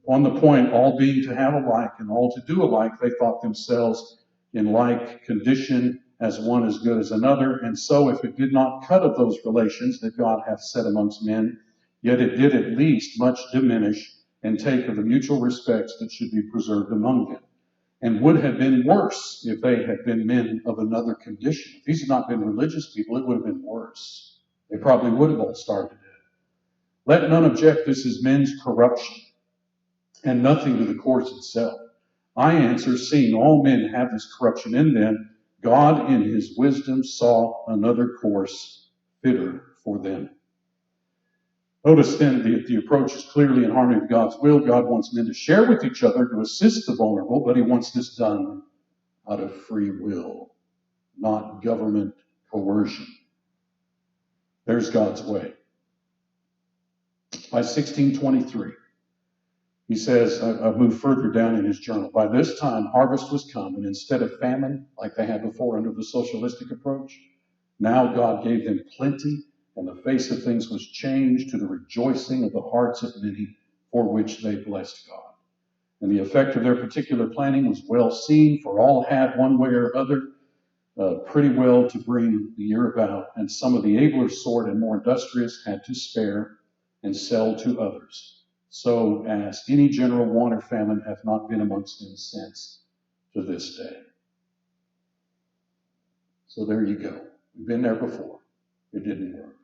On the point, all being to have alike and all to do alike, they thought themselves in like condition as one as good as another. And so if it did not cut of those relations that God hath set amongst men, yet it did at least much diminish and take of the mutual respects that should be preserved among them. And would have been worse if they had been men of another condition. If these had not been religious people, it would have been worse. They probably would have all starved to death. Let none object this is men's corruption, and nothing to the course itself. I answer, seeing all men have this corruption in them, God in his wisdom saw another course fitter for them. Notice then the approach is clearly in harmony with God's will. God wants men to share with each other, to assist the vulnerable, but he wants this done out of free will, not government coercion. There's God's way. By 1623, he says, I've moved further down in his journal. By this time, harvest was come, and instead of famine, like they had before under the socialistic approach, now God gave them plenty, and the face of things was changed to the rejoicing of the hearts of many, for which they blessed God. And the effect of their particular planning was well seen, for all had, one way or other, pretty well to bring the year about, and some of the abler sort and more industrious had to spare and sell to others, so as any general want or famine hath not been amongst them since to this day. So there you go. We've been there before. It didn't work.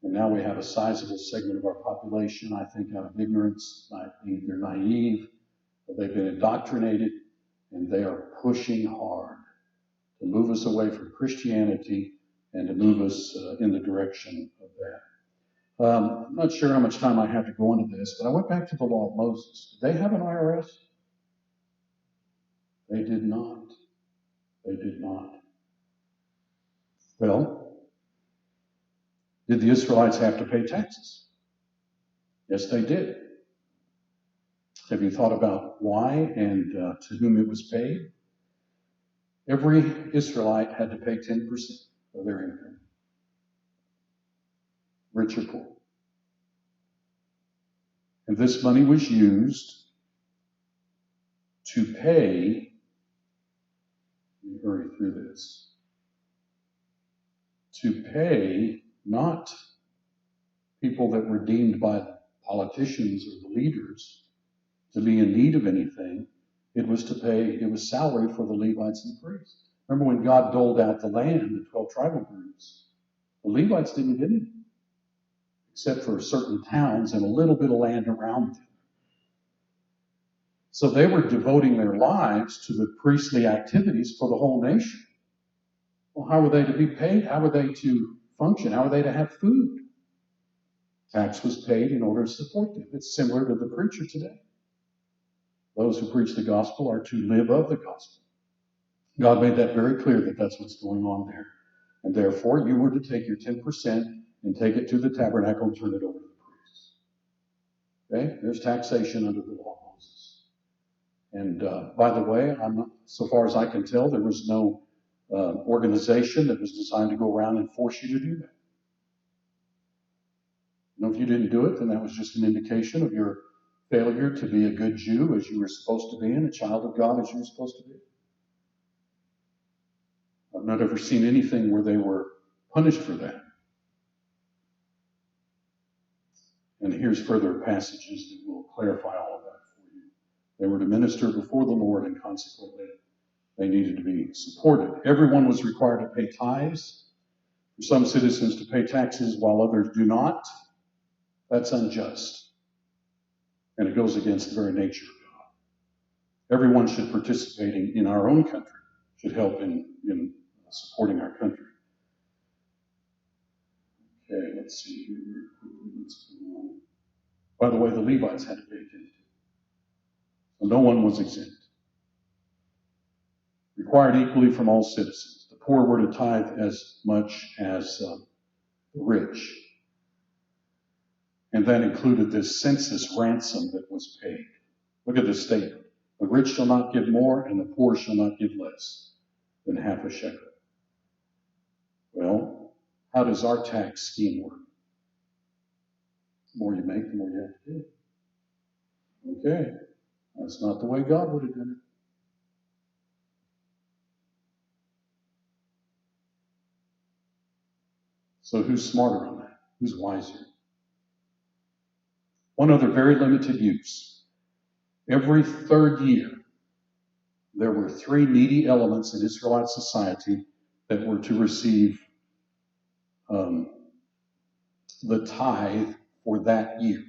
And now we have a sizable segment of our population, I think out of ignorance, they're naive, but they've been indoctrinated, and they are pushing hard to move us away from Christianity and to move us in the direction of that. I'm not sure how much time I have to go into this, but I went back to the law of Moses. Did they have an IRS? They did not. They did not. Well, did the Israelites have to pay taxes? Yes, they did. Have you thought about why and to whom it was paid? Every Israelite had to pay 10% of their income, rich or poor. And this money was used to pay, let me hurry through this, to pay not people that were deemed by politicians or the leaders to be in need of anything. It was salary for the Levites and the priests. Remember when God doled out the land, the 12 tribal groups, the Levites didn't get anything, except for certain towns and a little bit of land around them. So they were devoting their lives to the priestly activities for the whole nation. Well, how were they to be paid? How were they to function? How were they to have food? Tax was paid in order to support them. It's similar to the preacher today. Those who preach the gospel are to live of the gospel. God made that very clear that that's what's going on there. And therefore, you were to take your 10% and take it to the tabernacle and turn it over to the priests. Okay? There's taxation under the law of Moses. And by the way, so far as I can tell, there was no organization that was designed to go around and force you to do that. If you didn't do it, then that was just an indication of your failure to be a good Jew as you were supposed to be and a child of God as you were supposed to be. I've not ever seen anything where they were punished for that. And here's further passages that will clarify all of that for you. They were to minister before the Lord, and consequently, they needed to be supported. Everyone was required to pay tithes. For some citizens to pay taxes while others do not, that's unjust. And it goes against the very nature of God. Everyone should participate in our own country, should help in supporting our country. Okay, let's see here very quickly. Let's go on. By the way, the Levites had to pay attention. So no one was exempt. Required equally from all citizens. The poor were to tithe as much as the rich. And that included this census ransom that was paid. Look at this statement. The rich shall not give more, and the poor shall not give less than half a shekel. Well, how does our tax scheme work? The more you make, the more you have to do. Okay, that's not the way God would have done it. So who's smarter on that? Who's wiser? One other very limited use. Every third year, there were 3 needy elements in Israelite society that were to receive the tithe for that year.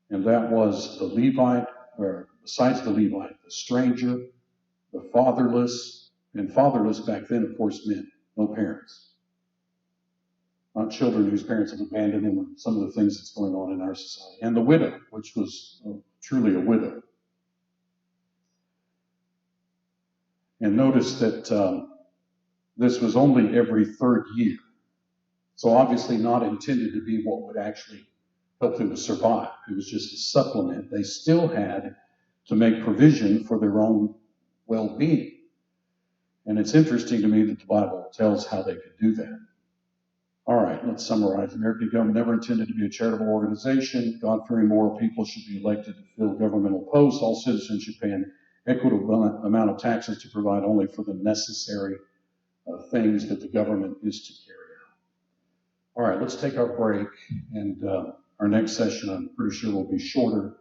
And that was the Levite, or besides the Levite, the stranger, the fatherless, and fatherless back then, of course, meant no parents. Not children whose parents have abandoned them, or some of the things that's going on in our society. And the widow, which was truly a widow. And notice that this was only every third year. So obviously not intended to be what would actually help them to survive. It was just a supplement. They still had to make provision for their own well-being. And it's interesting to me that the Bible tells how they could do that. All right, let's summarize. The American government never intended to be a charitable organization. God-fearing moral people should be elected to fill governmental posts. All citizens should pay an equitable amount of taxes to provide only for the necessary things that the government is to carry out. All right, let's take our break, and our next session, I'm pretty sure, will be shorter,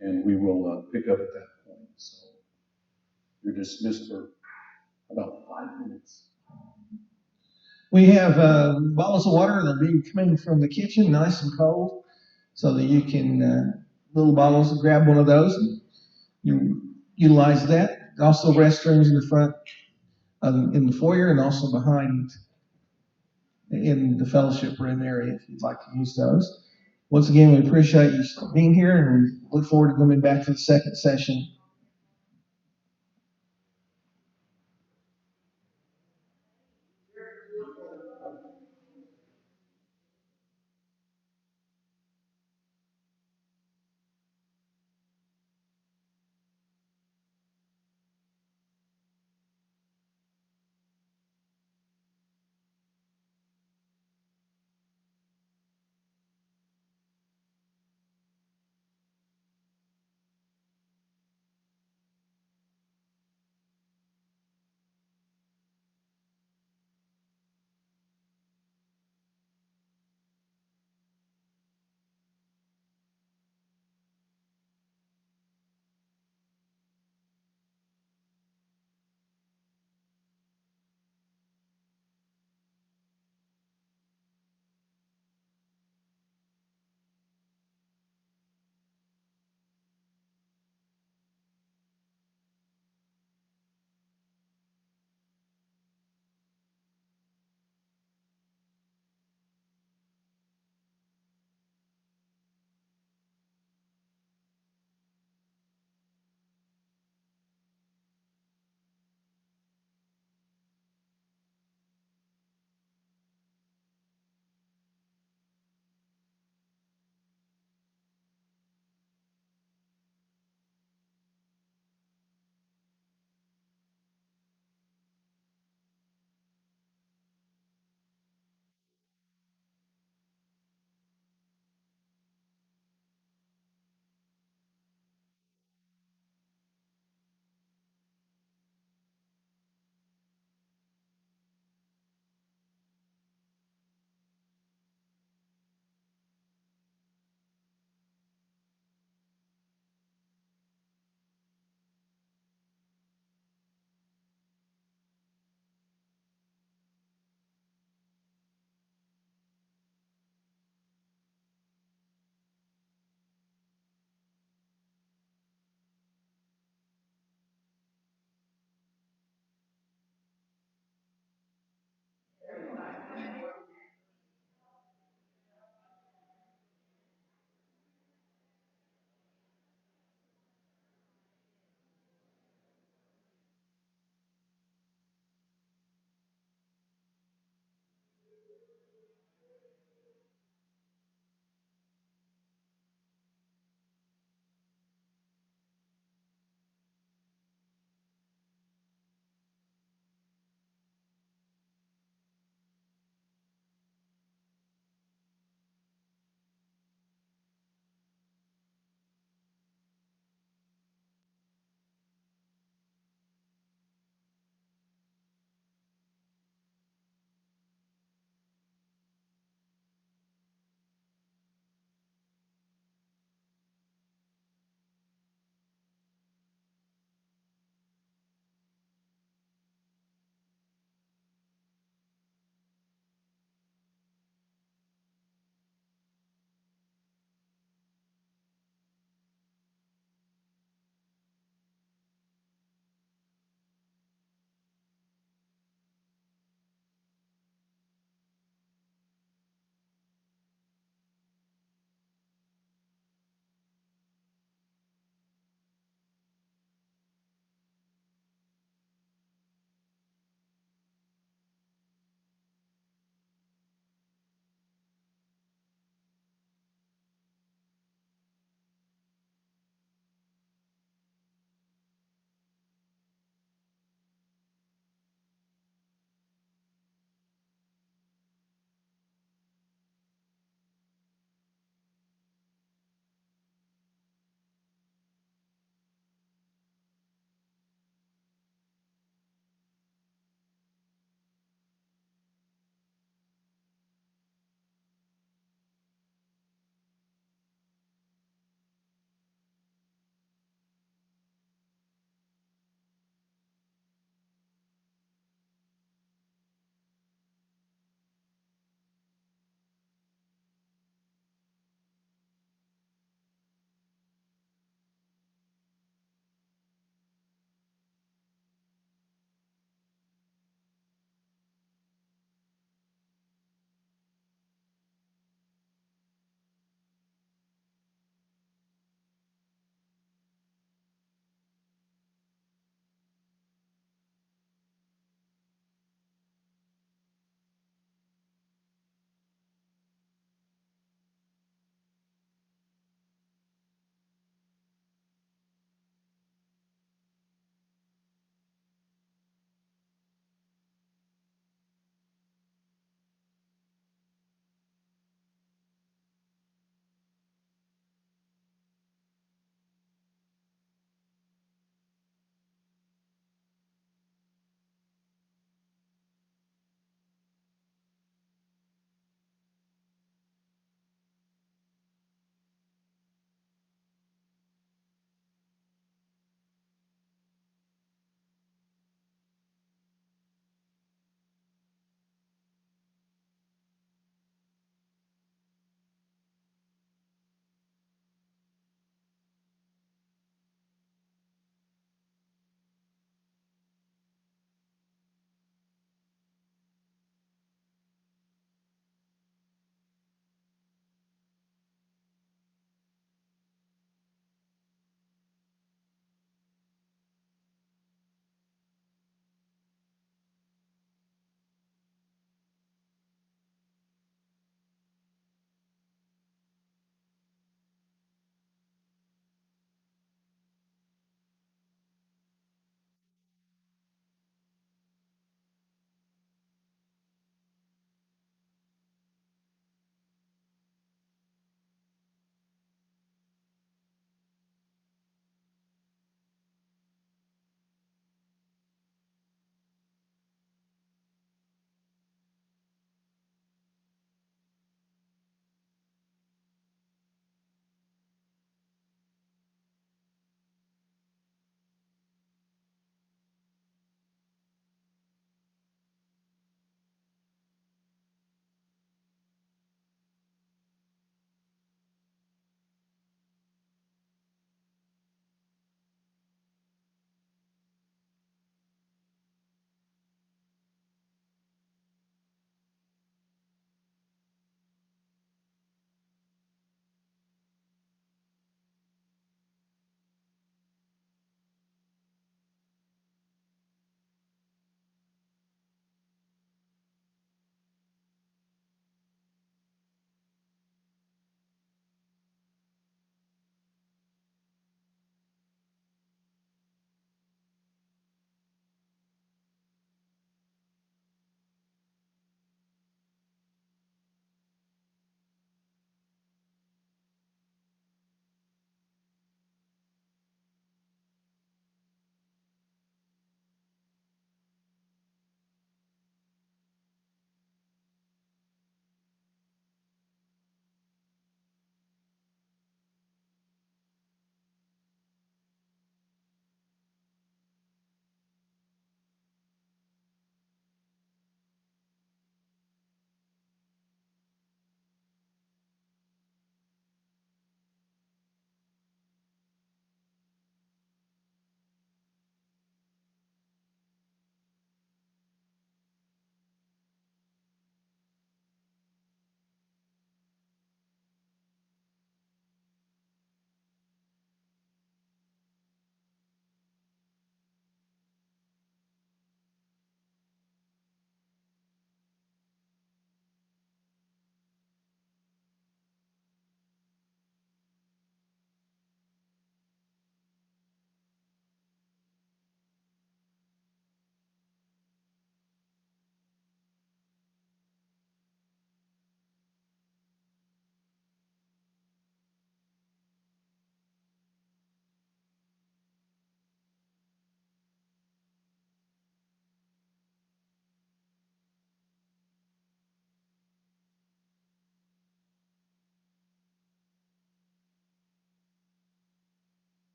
and we will pick up at that point. So you're dismissed for about 5 minutes. We have bottles of water that'll be coming from the kitchen, nice and cold, so that you can, little bottles, grab one of those and you utilize that. Also restrooms in the front, in the foyer, and also behind in the fellowship room area if you'd like to use those. Once again, we appreciate you being here and we look forward to coming back to the second session.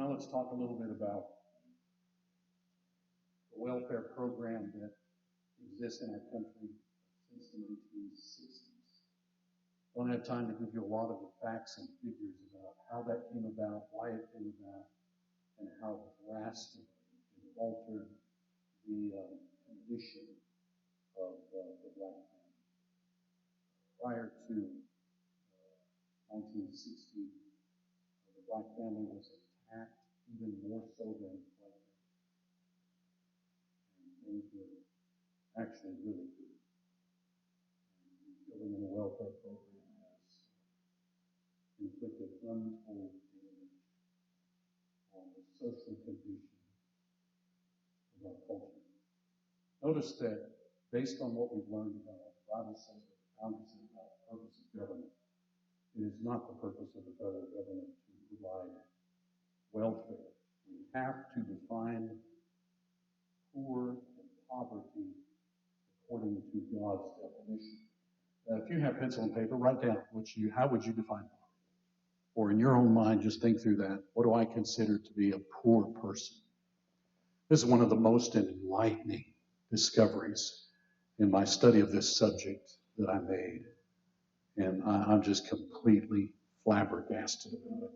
Now let's talk a little bit about the welfare program that exists in our country since the 1960s. Don't have time to give you a lot of the facts and figures about how that came about, why it came about, and how drastically it altered the condition of the black family. Prior to 1960, the black family was attacked even more so than white family. And things were actually really good. And the governmental welfare program has inflicted untold damage on the social condition of our culture. Notice that based on what we've learned about what the Bible says, what the founders said about the purpose of government, it is not the purpose of the federal government to provide welfare. We have to define poor and poverty according to God's definition. If you have pencil and paper, write down how would you define poverty? Or in your own mind, just think through that. What do I consider to be a poor person? This is one of the most enlightening discoveries in my study of this subject that I made. And I'm just completely flabbergasted about it.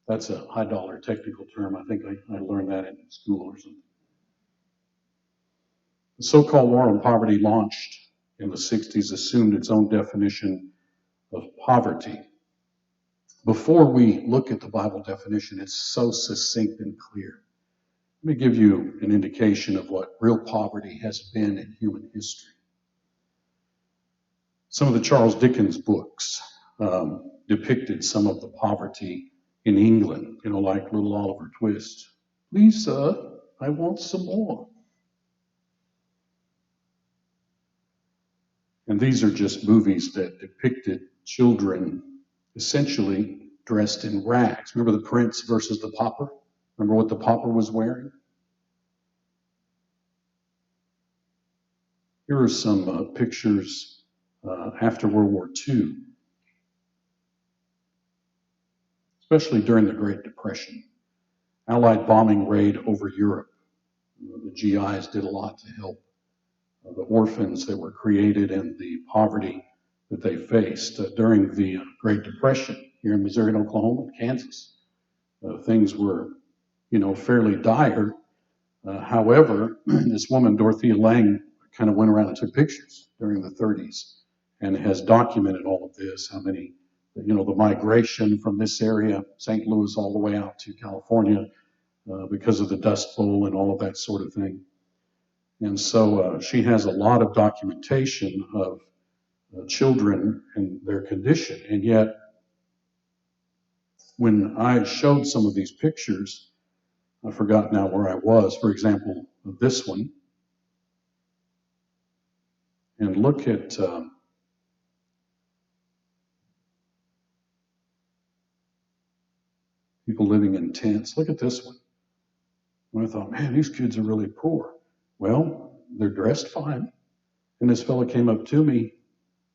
That's a high dollar technical term. I think I learned that in school or something. The so-called war on poverty launched in the 60s assumed its own definition of poverty. Before we look at the Bible definition, it's so succinct and clear. Let me give you an indication of what real poverty has been in human history. Some of the Charles Dickens books depicted some of the poverty in England, like Little Oliver Twist. Please, sir, I want some more. And these are just movies that depicted children essentially dressed in rags. Remember the prince versus the pauper? Remember what the pauper was wearing? Here are some pictures after World War II, especially during the Great Depression. Allied bombing raid over Europe. The GIs did a lot to help the orphans that were created and the poverty that they faced during the Great Depression here in Missouri and Oklahoma and Kansas. Things were, fairly dire. However, this woman, Dorothea Lange, kind of went around and took pictures during the 30s and has documented all of this, how many, the migration from this area, St. Louis, all the way out to California because of the Dust Bowl and all of that sort of thing. And so she has a lot of documentation of children and their condition. And yet, when I showed some of these pictures, I forgot now where I was. For example, this one. And look at people living in tents. Look at this one. And I thought, man, these kids are really poor. Well, they're dressed fine. And this fellow came up to me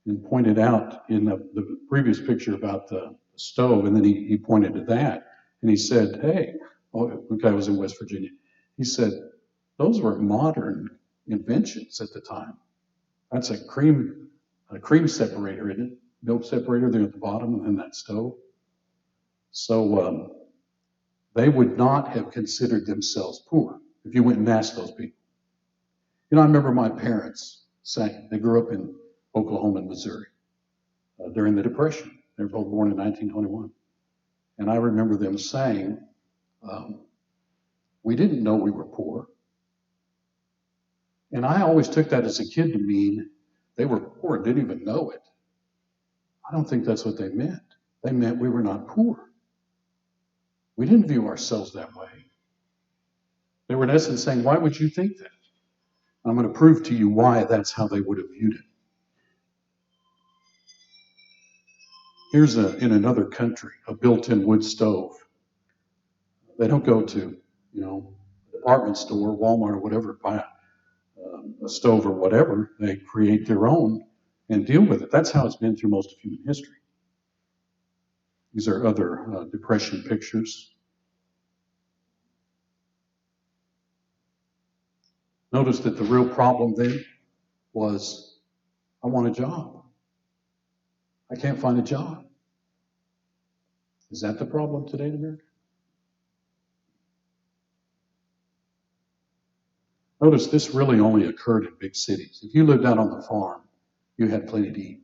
and pointed out in the previous picture about the stove, and then he pointed to that, and he said, hey, the guy was in West Virginia. He said, those were modern inventions at the time. That's a cream separator, isn't it? Milk separator there at the bottom, and then that stove. So they would not have considered themselves poor if you went and asked those people. I remember my parents saying, they grew up in Oklahoma and Missouri during the Depression. They were both born in 1921. And I remember them saying, we didn't know we were poor. And I always took that as a kid to mean they were poor and didn't even know it. I don't think that's what they meant. They meant we were not poor. We didn't view ourselves that way. They were in essence saying, why would you think that? I'm going to prove to you why that's how they would have viewed it. Here's in another country, a built-in wood stove. They don't go to, department store, Walmart or whatever, buy a stove or whatever. They create their own and deal with it. That's how it's been through most of human history. These are other Depression pictures. Notice that the real problem then was, I want a job. I can't find a job. Is that the problem today in America? Notice this really only occurred in big cities. If you lived out on the farm, you had plenty to eat.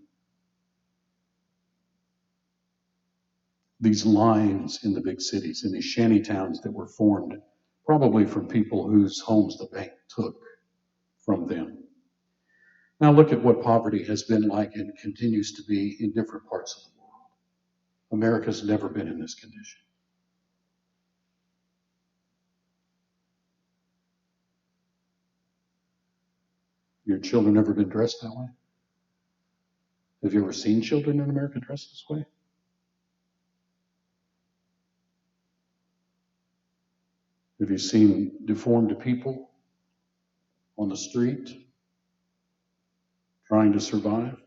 These lines in the big cities, in these shanty towns that were formed, probably from people whose homes the bank took from them. Now look at what poverty has been like and continues to be in different parts of the world. America's never been in this condition. Your children ever been dressed that way? Have you ever seen children in America dressed this way? Have you seen deformed people on the street trying to survive?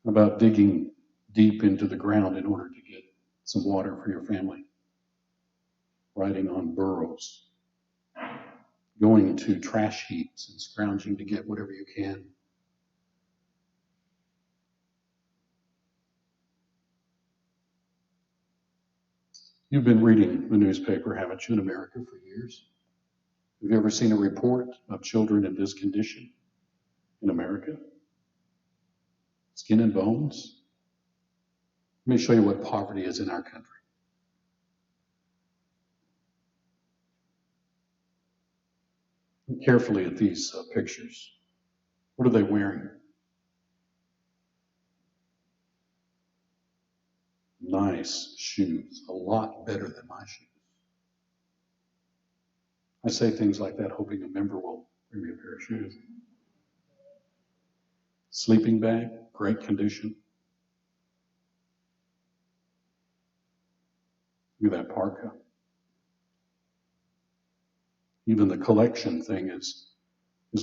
How about digging deep into the ground in order to get some water for your family? Riding on burros, going to trash heaps and scrounging to get whatever you can. You've been reading the newspaper, haven't you, in America for years? Have you ever seen a report of children in this condition in America? Skin and bones? Let me show you what poverty is in our country. Look carefully at these pictures. What are they wearing? Nice shoes, a lot better than my shoes. I say things like that hoping a member will bring me a pair of shoes. Sleeping bag, great condition. Look at that parka. Even the collection thing is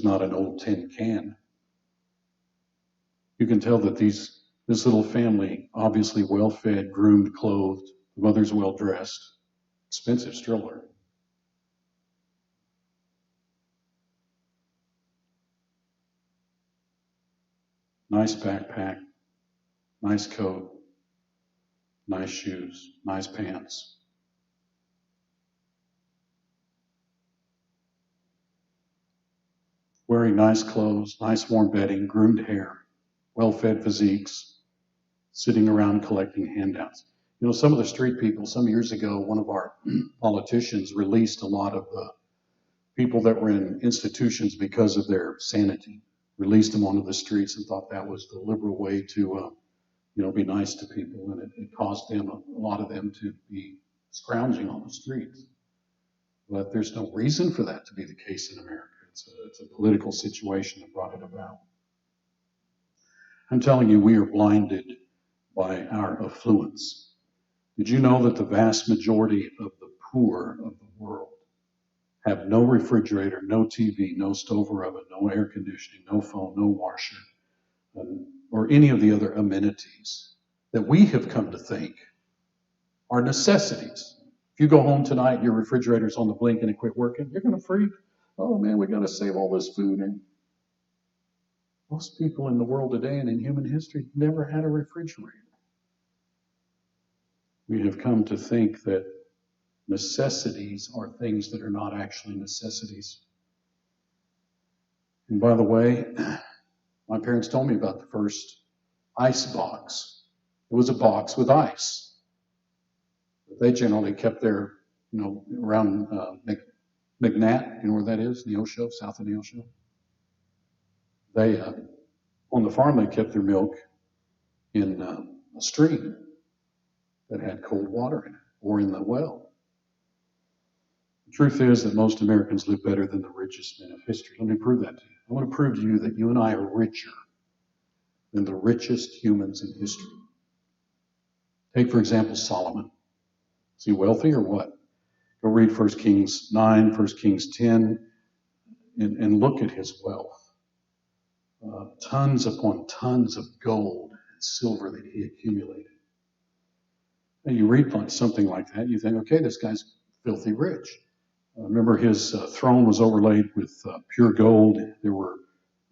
not an old tin can. You can tell that this little family, obviously well-fed, groomed, clothed, the mother's well-dressed, expensive stroller. Nice backpack, nice coat, nice shoes, nice pants. Wearing nice clothes, nice warm bedding, groomed hair, well-fed physiques, sitting around collecting handouts. You know, some of the street people, some years ago, one of our politicians released a lot of people that were in institutions because of their sanity, released them onto the streets and thought that was the liberal way to, be nice to people. And it caused them, a lot of them, to be scrounging on the streets. But there's no reason for that to be the case in America. It's a political situation that brought it about. I'm telling you, we are blinded by our affluence. Did you know that the vast majority of the poor of the world have no refrigerator, no TV, no stove or oven, no air conditioning, no phone, no washer, or any of the other amenities that we have come to think are necessities? If you go home tonight, your refrigerator's on the blink and it quit working, you're going to freak. Oh man, we got to save all this food. And most people in the world today and in human history never had a refrigerator. We have come to think that necessities are things that are not actually necessities. And by the way, my parents told me about the first ice box. It was a box with ice. But they generally kept their, around McNatt, you know where that is, Neosho, south of Neosho. They, on the farm, they kept their milk in a stream that had cold water in it, or in the well. The truth is that most Americans live better than the richest men of history. Let me prove that to you. I want to prove to you that you and I are richer than the richest humans in history. Take, for example, Solomon. Is he wealthy or what? Go read 1 Kings 9, 1 Kings 10, and look at his wealth. Tons upon tons of gold and silver that he accumulated. And you read something like that, you think, okay, this guy's filthy rich. Remember, his throne was overlaid with pure gold. There were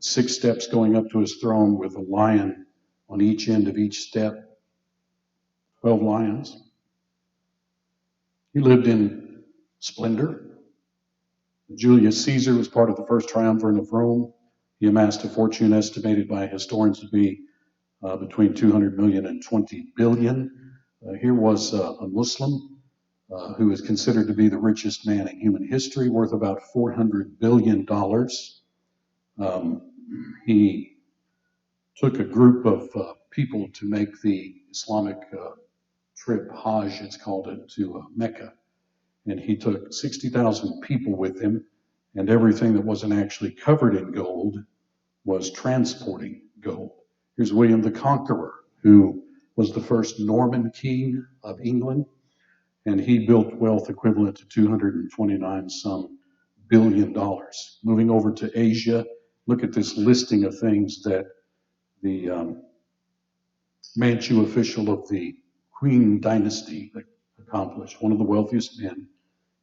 6 steps going up to his throne with a lion on each end of each step, 12 lions. He lived in splendor. Julius Caesar was part of the first triumvirate of Rome. He amassed a fortune estimated by historians to be between 200 million and 20 billion. Here was a Muslim who is considered to be the richest man in human history, worth about $400 billion. He took a group of people to make the Islamic trip, Hajj it's called it, to Mecca. And he took 60,000 people with him, and everything that wasn't actually covered in gold was transporting gold. Here's William the Conqueror, who was the first Norman king of England, and he built wealth equivalent to 229 some billion dollars. Moving over to Asia, look at this listing of things that the Manchu official of the Qing dynasty accomplished, one of the wealthiest men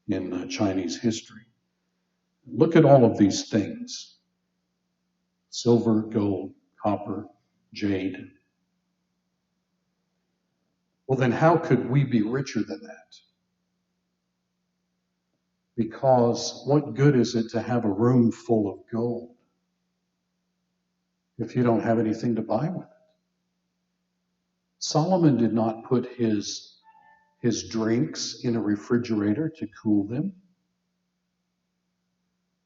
in Chinese history. Look at all of these things: silver, gold, copper, jade. Well, then how could we be richer than that? Because what good is it to have a room full of gold if you don't have anything to buy with it? Solomon did not put his drinks in a refrigerator to cool them.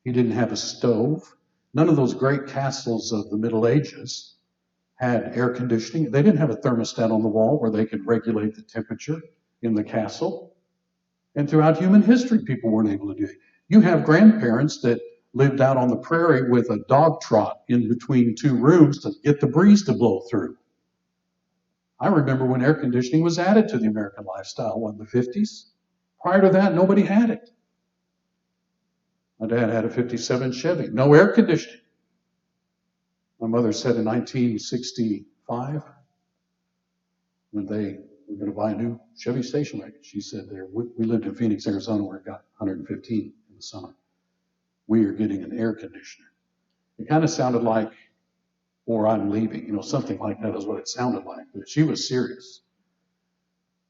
He didn't have a stove. None of those great castles of the Middle Ages had air conditioning. They didn't have a thermostat on the wall where they could regulate the temperature in the castle. And throughout human history, people weren't able to do it. You have grandparents that lived out on the prairie with a dog trot in between 2 rooms to get the breeze to blow through. I remember when air conditioning was added to the American lifestyle in the 50s. Prior to that, nobody had it. My dad had a 57 Chevy, no air conditioning. My mother said in 1965, when they were going to buy a new Chevy station wagon, she said, we lived in Phoenix, Arizona, where it got 115 in the summer. We are getting an air conditioner. It kind of sounded like, or I'm leaving, something like that is what it sounded like. But she was serious.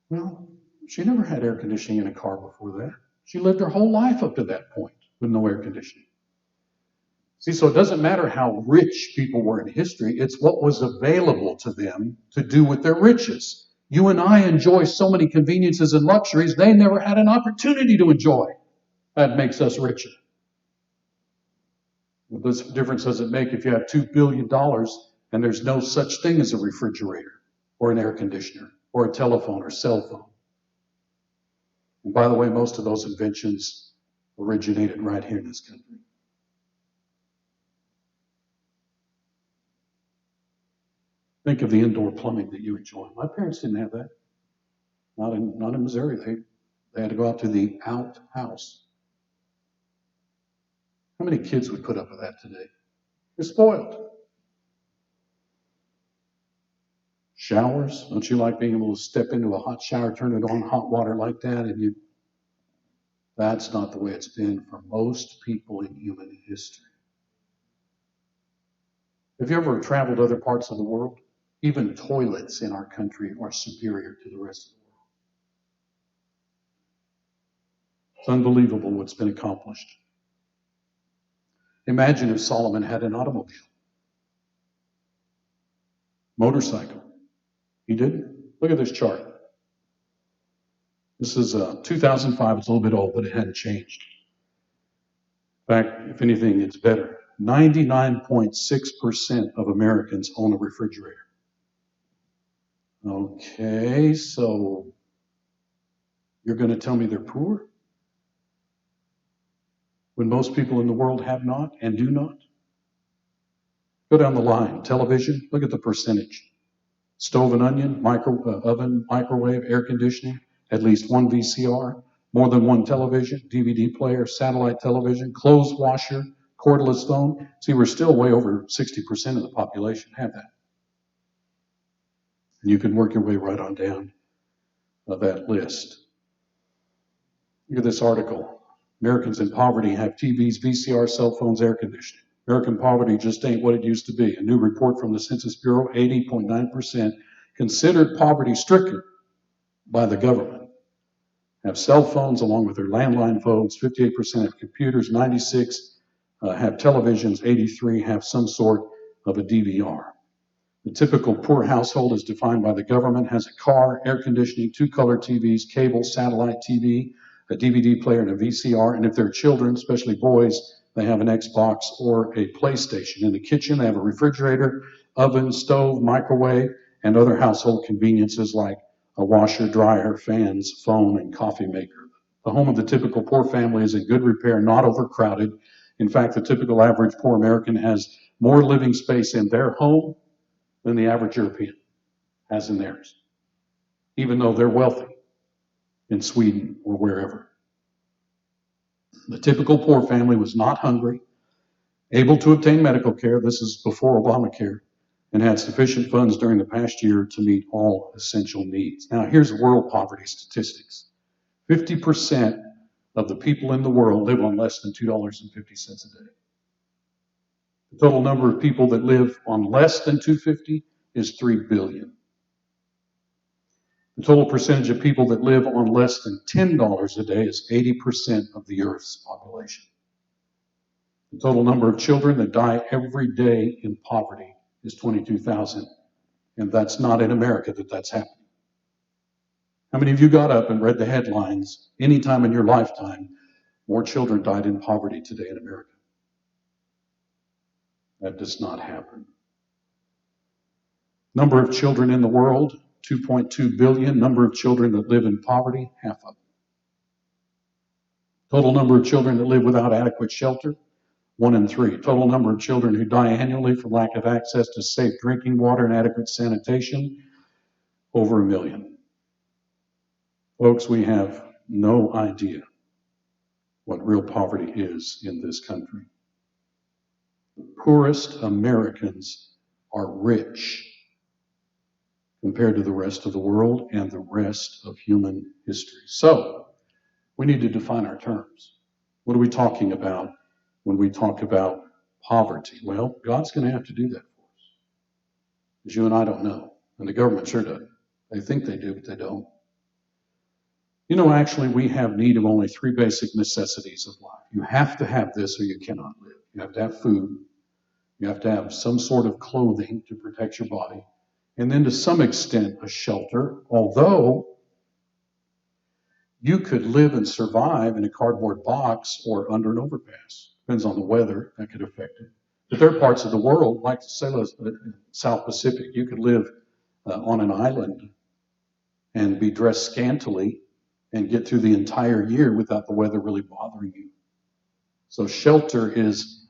Well, she never had air conditioning in a car before that. She lived her whole life up to that point with no air conditioning. See, so it doesn't matter how rich people were in history, it's what was available to them to do with their riches. You and I enjoy so many conveniences and luxuries they never had an opportunity to enjoy. That makes us richer. What difference does it make if you have $2 billion and there's no such thing as a refrigerator or an air conditioner or a telephone or cell phone? And by the way, most of those inventions originated right here in this country. Think of the indoor plumbing that you enjoy. My parents didn't have that. Not in Missouri. They had to go out to the outhouse. How many kids would put up with that today? They're spoiled. Showers. Don't you like being able to step into a hot shower, turn it on, hot water like that, and that's not the way it's been for most people in human history. Have you ever traveled to other parts of the world? Even toilets in our country are superior to the rest of the world. It's unbelievable what's been accomplished. Imagine if Solomon had an automobile, motorcycle. He didn't. Look at this chart. This is 2005. It's a little bit old, but it hadn't changed. In fact, if anything, it's better. 99.6% of Americans own a refrigerator. Okay, so you're going to tell me they're poor? When most people in the world have not and do not? Go down the line. Television, look at the percentage. Stove and onion, oven, microwave, air conditioning, at least one VCR, more than one television, DVD player, satellite television, clothes washer, cordless phone. See, we're still way over 60% of the population have that. And you can work your way right on down that list. Look at this article. Americans in poverty have TVs, VCR, cell phones, air conditioning. American poverty just ain't what it used to be. A new report from the Census Bureau, 80.9% considered poverty-stricken by the government have cell phones along with their landline phones. 58% have computers. 96 have televisions. 83 have some sort of a DVR. The typical poor household is defined by the government, has a car, air conditioning, 2-color TVs, cable, satellite TV, a DVD player, and a VCR. And if they're children, especially boys, they have an Xbox or a PlayStation. In the kitchen, they have a refrigerator, oven, stove, microwave, and other household conveniences like a washer, dryer, fans, phone, and coffee maker. The home of the typical poor family is in good repair, not overcrowded. In fact, the typical average poor American has more living space in their home than the average European has in theirs, even though they're wealthy in Sweden or wherever. The typical poor family was not hungry, able to obtain medical care, this is before Obamacare, and had sufficient funds during the past year to meet all essential needs. Now, here's world poverty statistics. 50% of the people in the world live on less than $2.50 a day. The total number of people that live on less than $2.50 is 3 billion. The total percentage of people that live on less than $10 a day is 80% of the Earth's population. The total number of children that die every day in poverty is 22,000, and that's not in America that's happening. How many of you got up and read the headlines anytime in your lifetime, more children died in poverty today in America? That does not happen. Number of children in the world, 2.2 billion. Number of children that live in poverty, half of them. Total number of children that live without adequate shelter, 1 in 3. Total number of children who die annually for lack of access to safe drinking water and adequate sanitation, over 1 million. Folks, we have no idea what real poverty is in this country. The poorest Americans are rich compared to the rest of the world and the rest of human history. So, we need to define our terms. What are we talking about when we talk about poverty? Well, God's going to have to do that for us. Because you and I don't know. And the government sure doesn't. They think they do, but they don't. You know, actually, we have need of only 3 basic necessities of life. You have to have this or you cannot live. You have to have food. You have to have some sort of clothing to protect your body. And then to some extent, a shelter, although you could live and survive in a cardboard box or under an overpass. Depends on the weather, that could affect it. But there are parts of the world, like the South Pacific, you could live on an island and be dressed scantily and get through the entire year without the weather really bothering you. So shelter is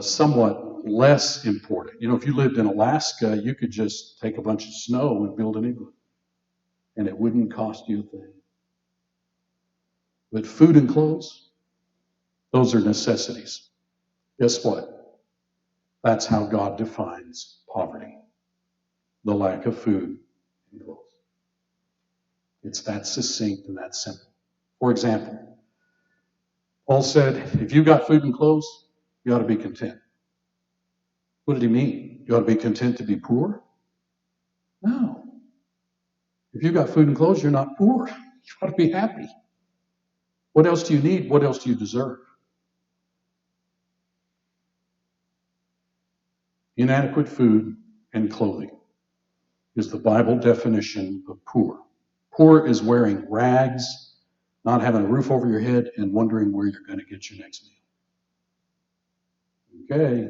somewhat less important. You know, if you lived in Alaska, you could just take a bunch of snow and build an igloo, and it wouldn't cost you a thing. But food and clothes, those are necessities. Guess what? That's how God defines poverty. The lack of food and clothes. It's that succinct and that simple. For example, Paul said, if you've got food and clothes, you ought to be content. What did he mean? You ought to be content to be poor? No. If you've got food and clothes, you're not poor. You ought to be happy. What else do you need? What else do you deserve? Inadequate food and clothing is the Bible definition of poor. Poor is wearing rags, not having a roof over your head, and wondering where you're going to get your next meal. Okay,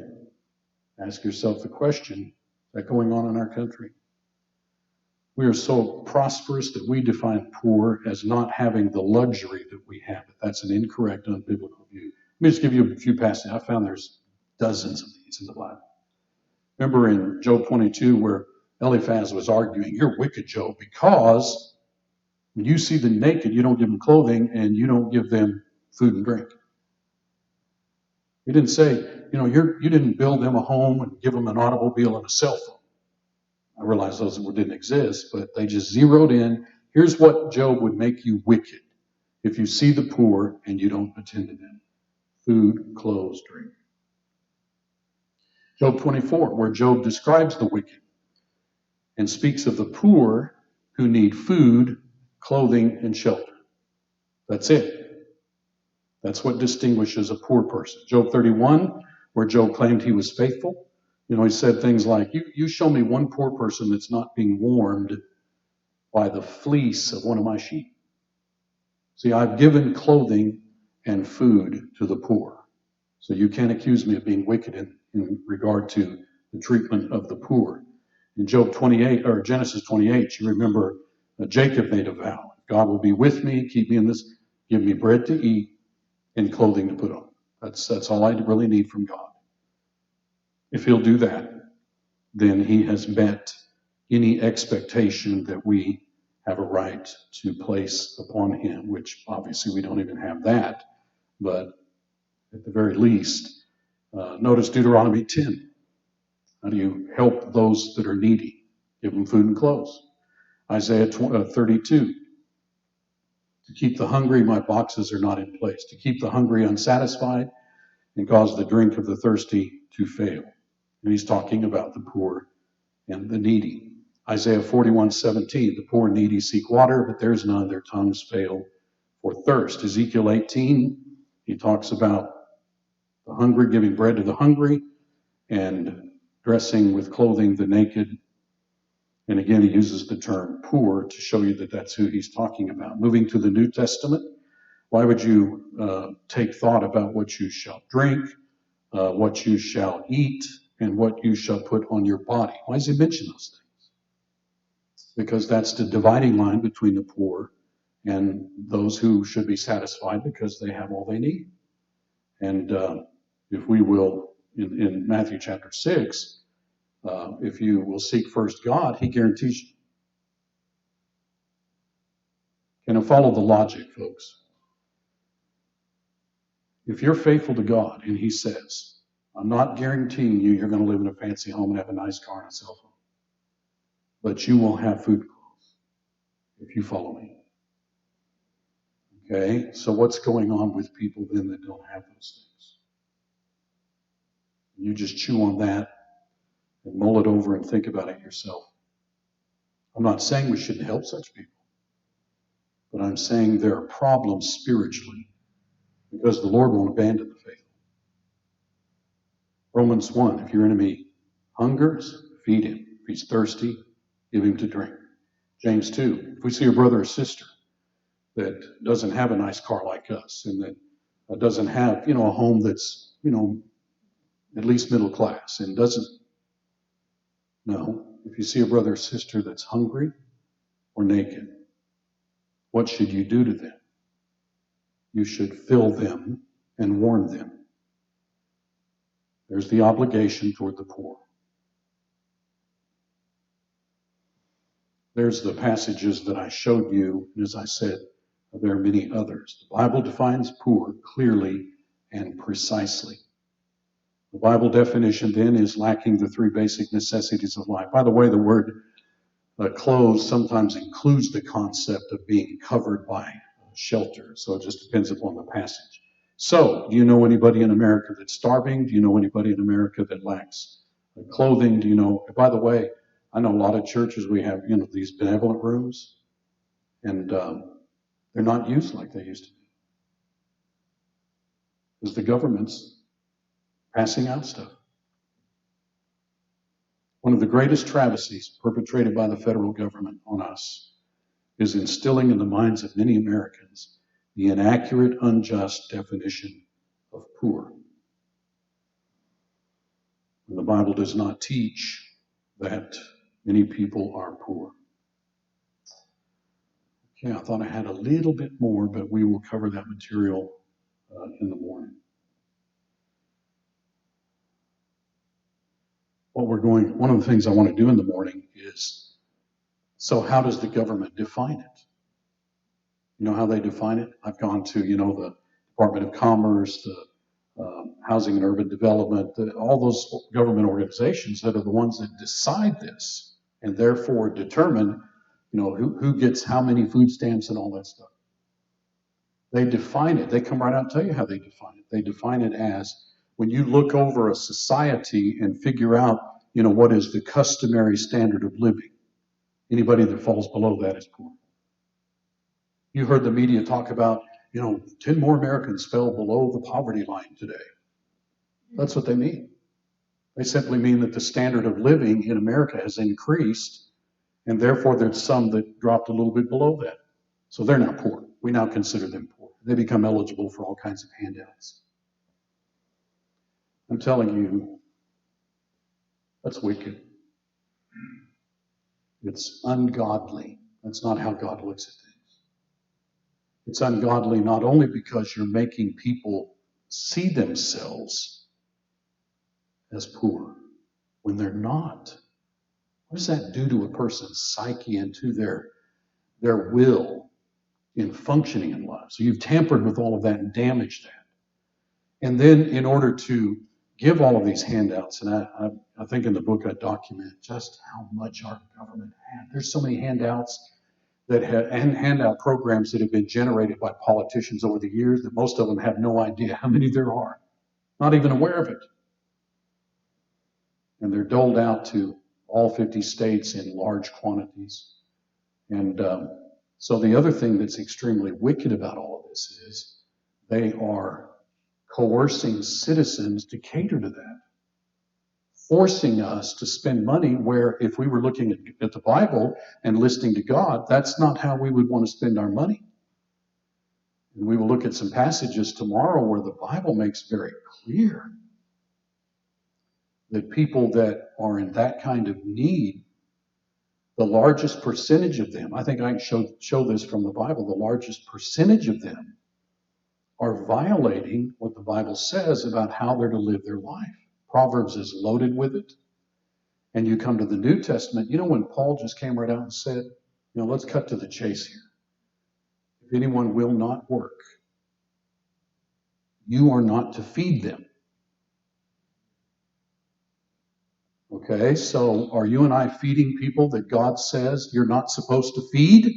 ask yourself the question, is that going on in our country? We are so prosperous that we define poor as not having the luxury that we have. But that's an incorrect, unbiblical view. Let me just give you a few passages. I found there's dozens of these in the Bible. Remember in Job 22 where Eliphaz was arguing, you're wicked, Job, because when you see the naked, you don't give them clothing and you don't give them food and drink. He didn't say, you didn't build them a home and give them an automobile and a cell phone. I realize those didn't exist, but they just zeroed in. Here's what Job would make you wicked. if you see the poor and you don't attend to them. Food, clothes, drink. Job 24, where Job describes the wicked and speaks of the poor who need food, clothing, and shelter. That's it. That's what distinguishes a poor person. Job 31, where Job claimed he was faithful. He said things like, you show me one poor person that's not being warmed by the fleece of one of my sheep. See, I've given clothing and food to the poor. So you can't accuse me of being wicked in regard to the treatment of the poor. In Genesis 28, you remember Jacob made a vow. God will be with me, keep me in this, give me bread to eat and clothing to put on. That's all I really need from God. If he'll do that, then he has met any expectation that we have a right to place upon him, which obviously we don't even have that. But at the very least, notice Deuteronomy 10. How do you help those that are needy? Give them food and clothes. Isaiah 32. To keep the hungry, my boxes are not in place. To keep the hungry unsatisfied and cause the drink of the thirsty to fail. And he's talking about the poor and the needy. Isaiah 41:17, the poor and needy seek water, but there's none. Their tongues fail for thirst. Ezekiel 18, he talks about the hungry giving bread to the hungry and dressing with clothing the naked. And again, he uses the term poor to show you that that's who he's talking about. Moving to the New Testament, why would you take thought about what you shall drink, what you shall eat, and what you shall put on your body? Why does he mention those things? Because that's the dividing line between the poor and those who should be satisfied because they have all they need. And if we will, in Matthew chapter 6, if you will seek first God, he guarantees you. And follow the logic, folks. If you're faithful to God and he says, I'm not guaranteeing you're going to live in a fancy home and have a nice car and a cell phone, but you will have food and clothes if you follow me. Okay, so what's going on with people then that don't have those things? You just chew on that and mull it over and think about it yourself. I'm not saying we shouldn't help such people, but I'm saying there are problems spiritually because the Lord won't abandon the faithful. Romans 1, if your enemy hungers, feed him. If he's thirsty, give him to drink. James 2, if we see a brother or sister that doesn't have a nice car like us and that doesn't have, a home that's, at least middle class and doesn't, no, if you see a brother or sister that's hungry or naked, what should you do to them? You should fill them and warm them. There's the obligation toward the poor. There's the passages that I showed you, and as I said, there are many others. The Bible defines poor clearly and precisely. The Bible definition then is lacking the three basic necessities of life. By the way, the word clothes sometimes includes the concept of being covered by shelter, so it just depends upon the passage. So, do you know anybody in America that's starving? Do you know anybody in America that lacks clothing? Do you know, by the way, I know a lot of churches, we have, these benevolent rooms, and they're not used like they used to be. Because the government's passing out stuff. One of the greatest travesties perpetrated by the federal government on us is instilling in the minds of many Americans the inaccurate, unjust definition of poor. And the Bible does not teach that many people are poor. Okay, I thought I had a little bit more, but we will cover that material in the morning. One of the things I want to do in the morning is, so how does the government define it? You know how they define it? I've gone to, the Department of Commerce, the Housing and Urban Development, all those government organizations that are the ones that decide this and therefore determine, who gets how many food stamps and all that stuff. They define it. They come right out and tell you how they define it. They define it as when you look over a society and figure out, what is the customary standard of living. Anybody that falls below that is poor. You heard the media talk about, 10 more Americans fell below the poverty line today. That's what they mean. They simply mean that the standard of living in America has increased, and therefore there's some that dropped a little bit below that. So they're not poor. We now consider them poor. They become eligible for all kinds of handouts. I'm telling you, that's wicked. It's ungodly. That's not how God looks at things. It's ungodly not only because you're making people see themselves as poor when they're not. What does that do to a person's psyche and to their will in functioning in life? So you've tampered with all of that and damaged that. And then in order to give all of these handouts, and I think in the book I document just how much our government had. There's so many handouts and handout programs that have been generated by politicians over the years that most of them have no idea how many there are, not even aware of it. And they're doled out to all 50 states in large quantities. And so the other thing that's extremely wicked about all of this is they are coercing citizens to cater to that, forcing us to spend money where if we were looking at the Bible and listening to God, that's not how we would want to spend our money. And we will look at some passages tomorrow where the Bible makes very clear that people that are in that kind of need, the largest percentage of them, I think I can show this from the Bible, the largest percentage of them are violating what the Bible says about how they're to live their life. Proverbs is loaded with it. And you come to the New Testament, when Paul just came right out and said, let's cut to the chase here. If anyone will not work, you are not to feed them. Okay, so are you and I feeding people that God says you're not supposed to feed?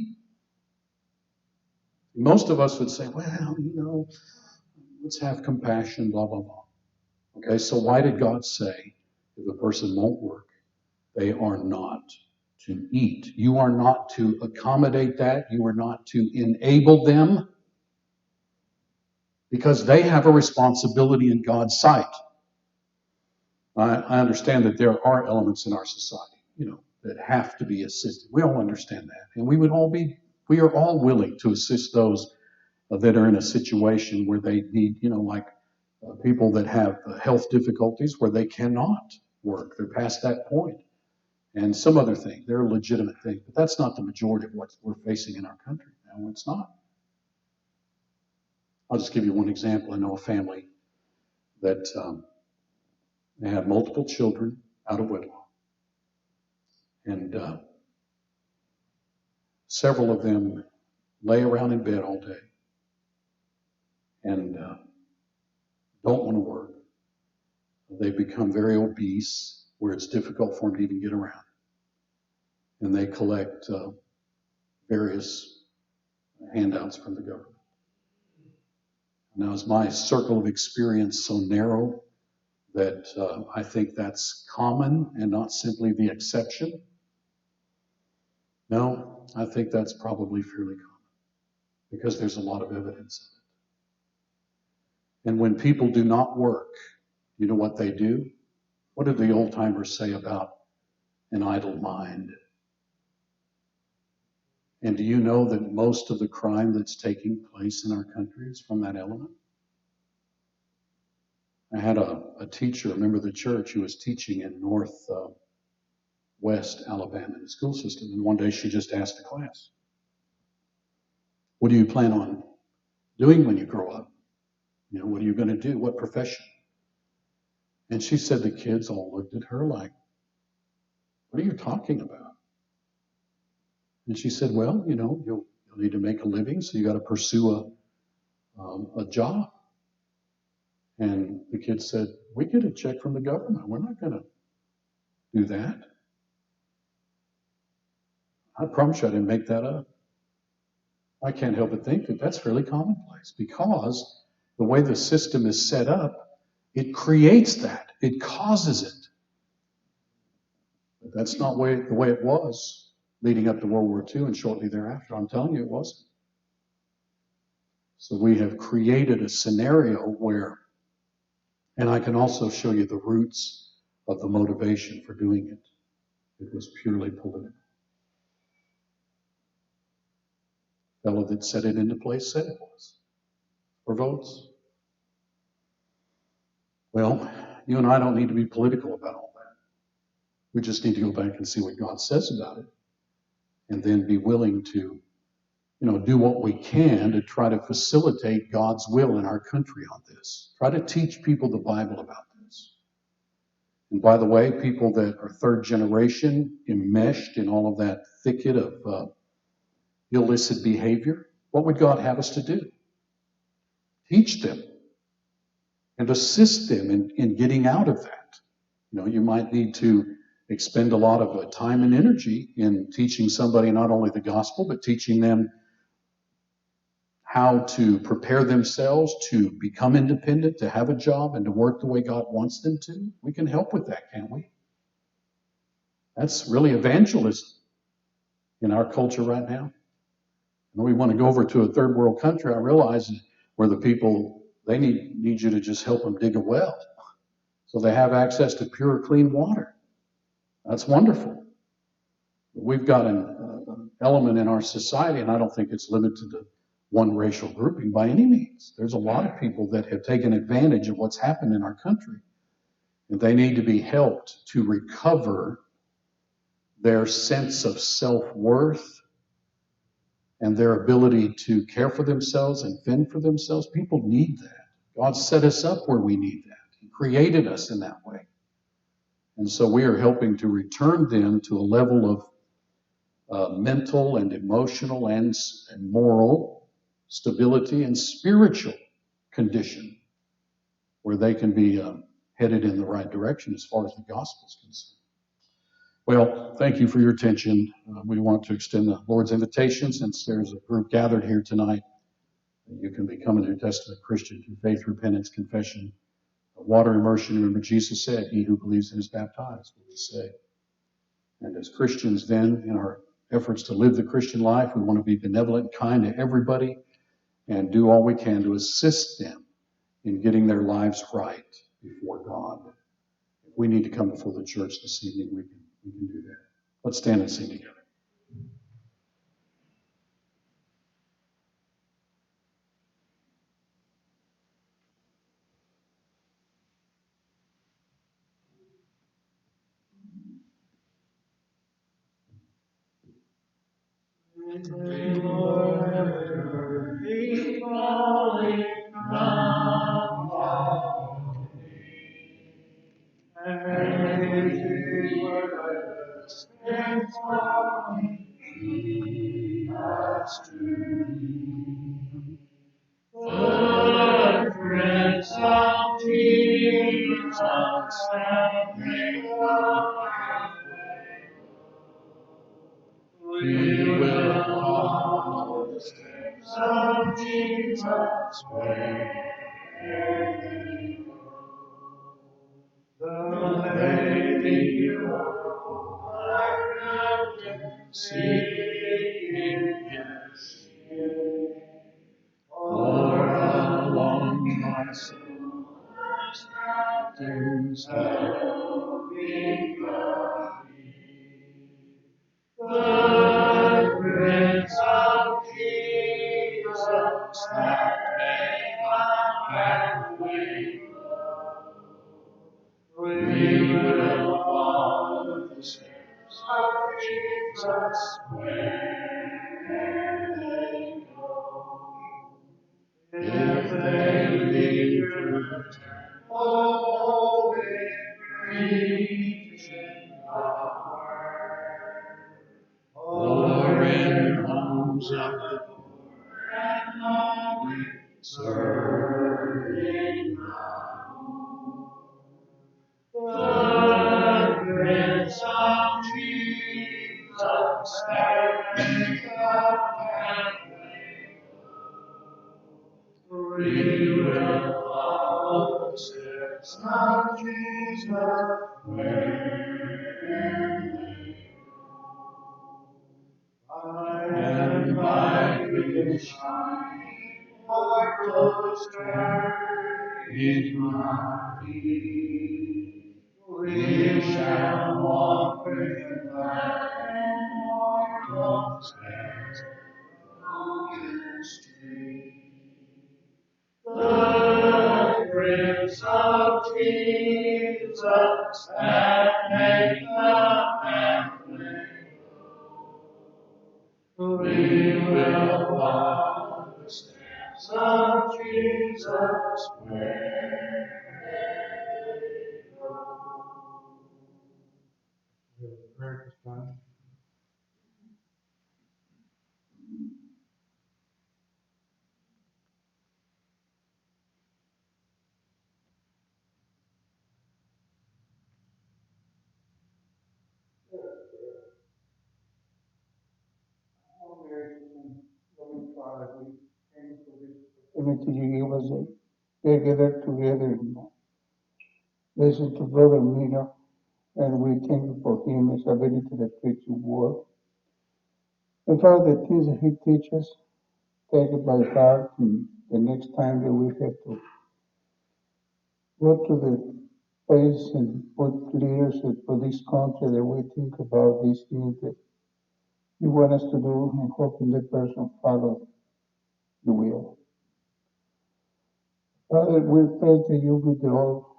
Most of us would say, well, let's have compassion, blah, blah, blah. Okay, so why did God say if a person won't work, they are not to eat? You are not to accommodate that. You are not to enable them because they have a responsibility in God's sight. I understand that there are elements in our society, that have to be assisted. We all understand that. And we are all willing to assist those that are in a situation where they need, like people that have health difficulties where they cannot work. They're past that point. And some other thing. They're a legitimate thing. But that's not the majority of what we're facing in our country. No, it's not. I'll just give you one example. I know a family that they have multiple children out of wedlock. And several of them lay around in bed all day and don't want to work. They become very obese where it's difficult for them to even get around. And they collect various handouts from the government. Now, is my circle of experience so narrow that I think that's common and not simply the exception? No, I think that's probably fairly common because there's a lot of evidence of it. And when people do not work, you know what they do? What did the old timers say about an idle mind? And do you know that most of the crime that's taking place in our country is from that element? I had a teacher, a member of the church, who was teaching in West Alabama in the school system. And one day she just asked the class, what do you plan on doing when you grow up? What are you going to do? What profession? And she said the kids all looked at her like, what are you talking about? And she said, well, you'll need to make a living, so you got to pursue a job. And the kids said, we get a check from the government. We're not going to do that. I promise you I didn't make that up. I can't help but think that that's fairly commonplace because the way the system is set up, it creates that. It causes it. But that's not the way it was leading up to World War II and shortly thereafter. I'm telling you, it wasn't. So we have created a scenario where, and I can also show you the roots of the motivation for doing it. It was purely political. The fellow that set it into place said it was. For votes. Well, you and I don't need to be political about all that. We just need to go back and see what God says about it, and then be willing to, do what we can to try to facilitate God's will in our country on this. Try to teach people the Bible about this. And by the way, people that are third generation, enmeshed in all of that thicket of illicit behavior, what would God have us to do? Teach them and assist them in getting out of that. You might need to expend a lot of time and energy in teaching somebody not only the gospel, but teaching them how to prepare themselves to become independent, to have a job, and to work the way God wants them to. We can help with that, can't we? That's really evangelism in our culture right now. When we want to go over to a third world country, I realize where the people, they need you to just help them dig a well so they have access to pure, clean water. That's wonderful. We've got an element in our society, and I don't think it's limited to one racial grouping by any means. There's a lot of people that have taken advantage of what's happened in our country, and they need to be helped to recover their sense of self-worth and their ability to care for themselves and fend for themselves. People need that. God set us up where we need that. He created us in that way. And so we are helping to return them to a level of mental and emotional and moral stability and spiritual condition where they can be headed in the right direction as far as the gospel is concerned. Well, thank you for your attention. We want to extend the Lord's invitation since there's a group gathered here tonight. You can become a New Testament Christian through faith, repentance, confession, water immersion. Remember, Jesus said, "He who believes and is baptized will be saved." And as Christians then, in our efforts to live the Christian life, we want to be benevolent and kind to everybody and do all we can to assist them in getting their lives right before God. If we need to come before the church this evening, we can do that. Let's stand and sing together. Prince of Jesus, and bring we will follow the steps of Jesus where they go. The lady you are seeking his shade, or along my soul's mountains have been the Prince of Jesus hath made my pathway low. We will follow the steps of Jesus where they go. If they lead to the temple with preaching the word, or in homes of the poor and lonely, serving the poor, the Prince of Jesus hath made the pathway We will follow the steps of Jesus wherever they go. And by His shining portals in our feet, we shall walk with glad and mortal steps along the street. The Prince of Jesus that make the pathway low. We will follow the steps of Jesus where they go. We have a prayer at this time. Oh, gracious and loving Father, we thank you for this opportunity you give us to gather together and listen to Brother Mino, and we thank you for him, his ability to preach your word. And Father, the things that he teaches, take it by heart, and the next time that we have to go to the place and put leaders for this country that we think about these things that you want us to do, and hoping the person follow your will. Father, we pray that you with all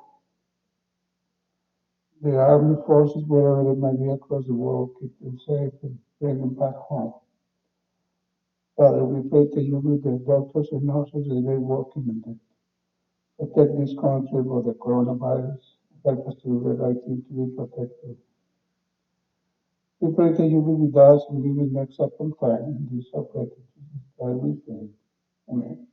the army forces, wherever they might be across the world, keep them safe and bring them back home. Father, we pray that you with the doctors and nurses as they work in the protect this country for the coronavirus. Help us to do the right thing to be protected. We pray that you will be with us and be with next upon time. In this operating, we pray. Amen.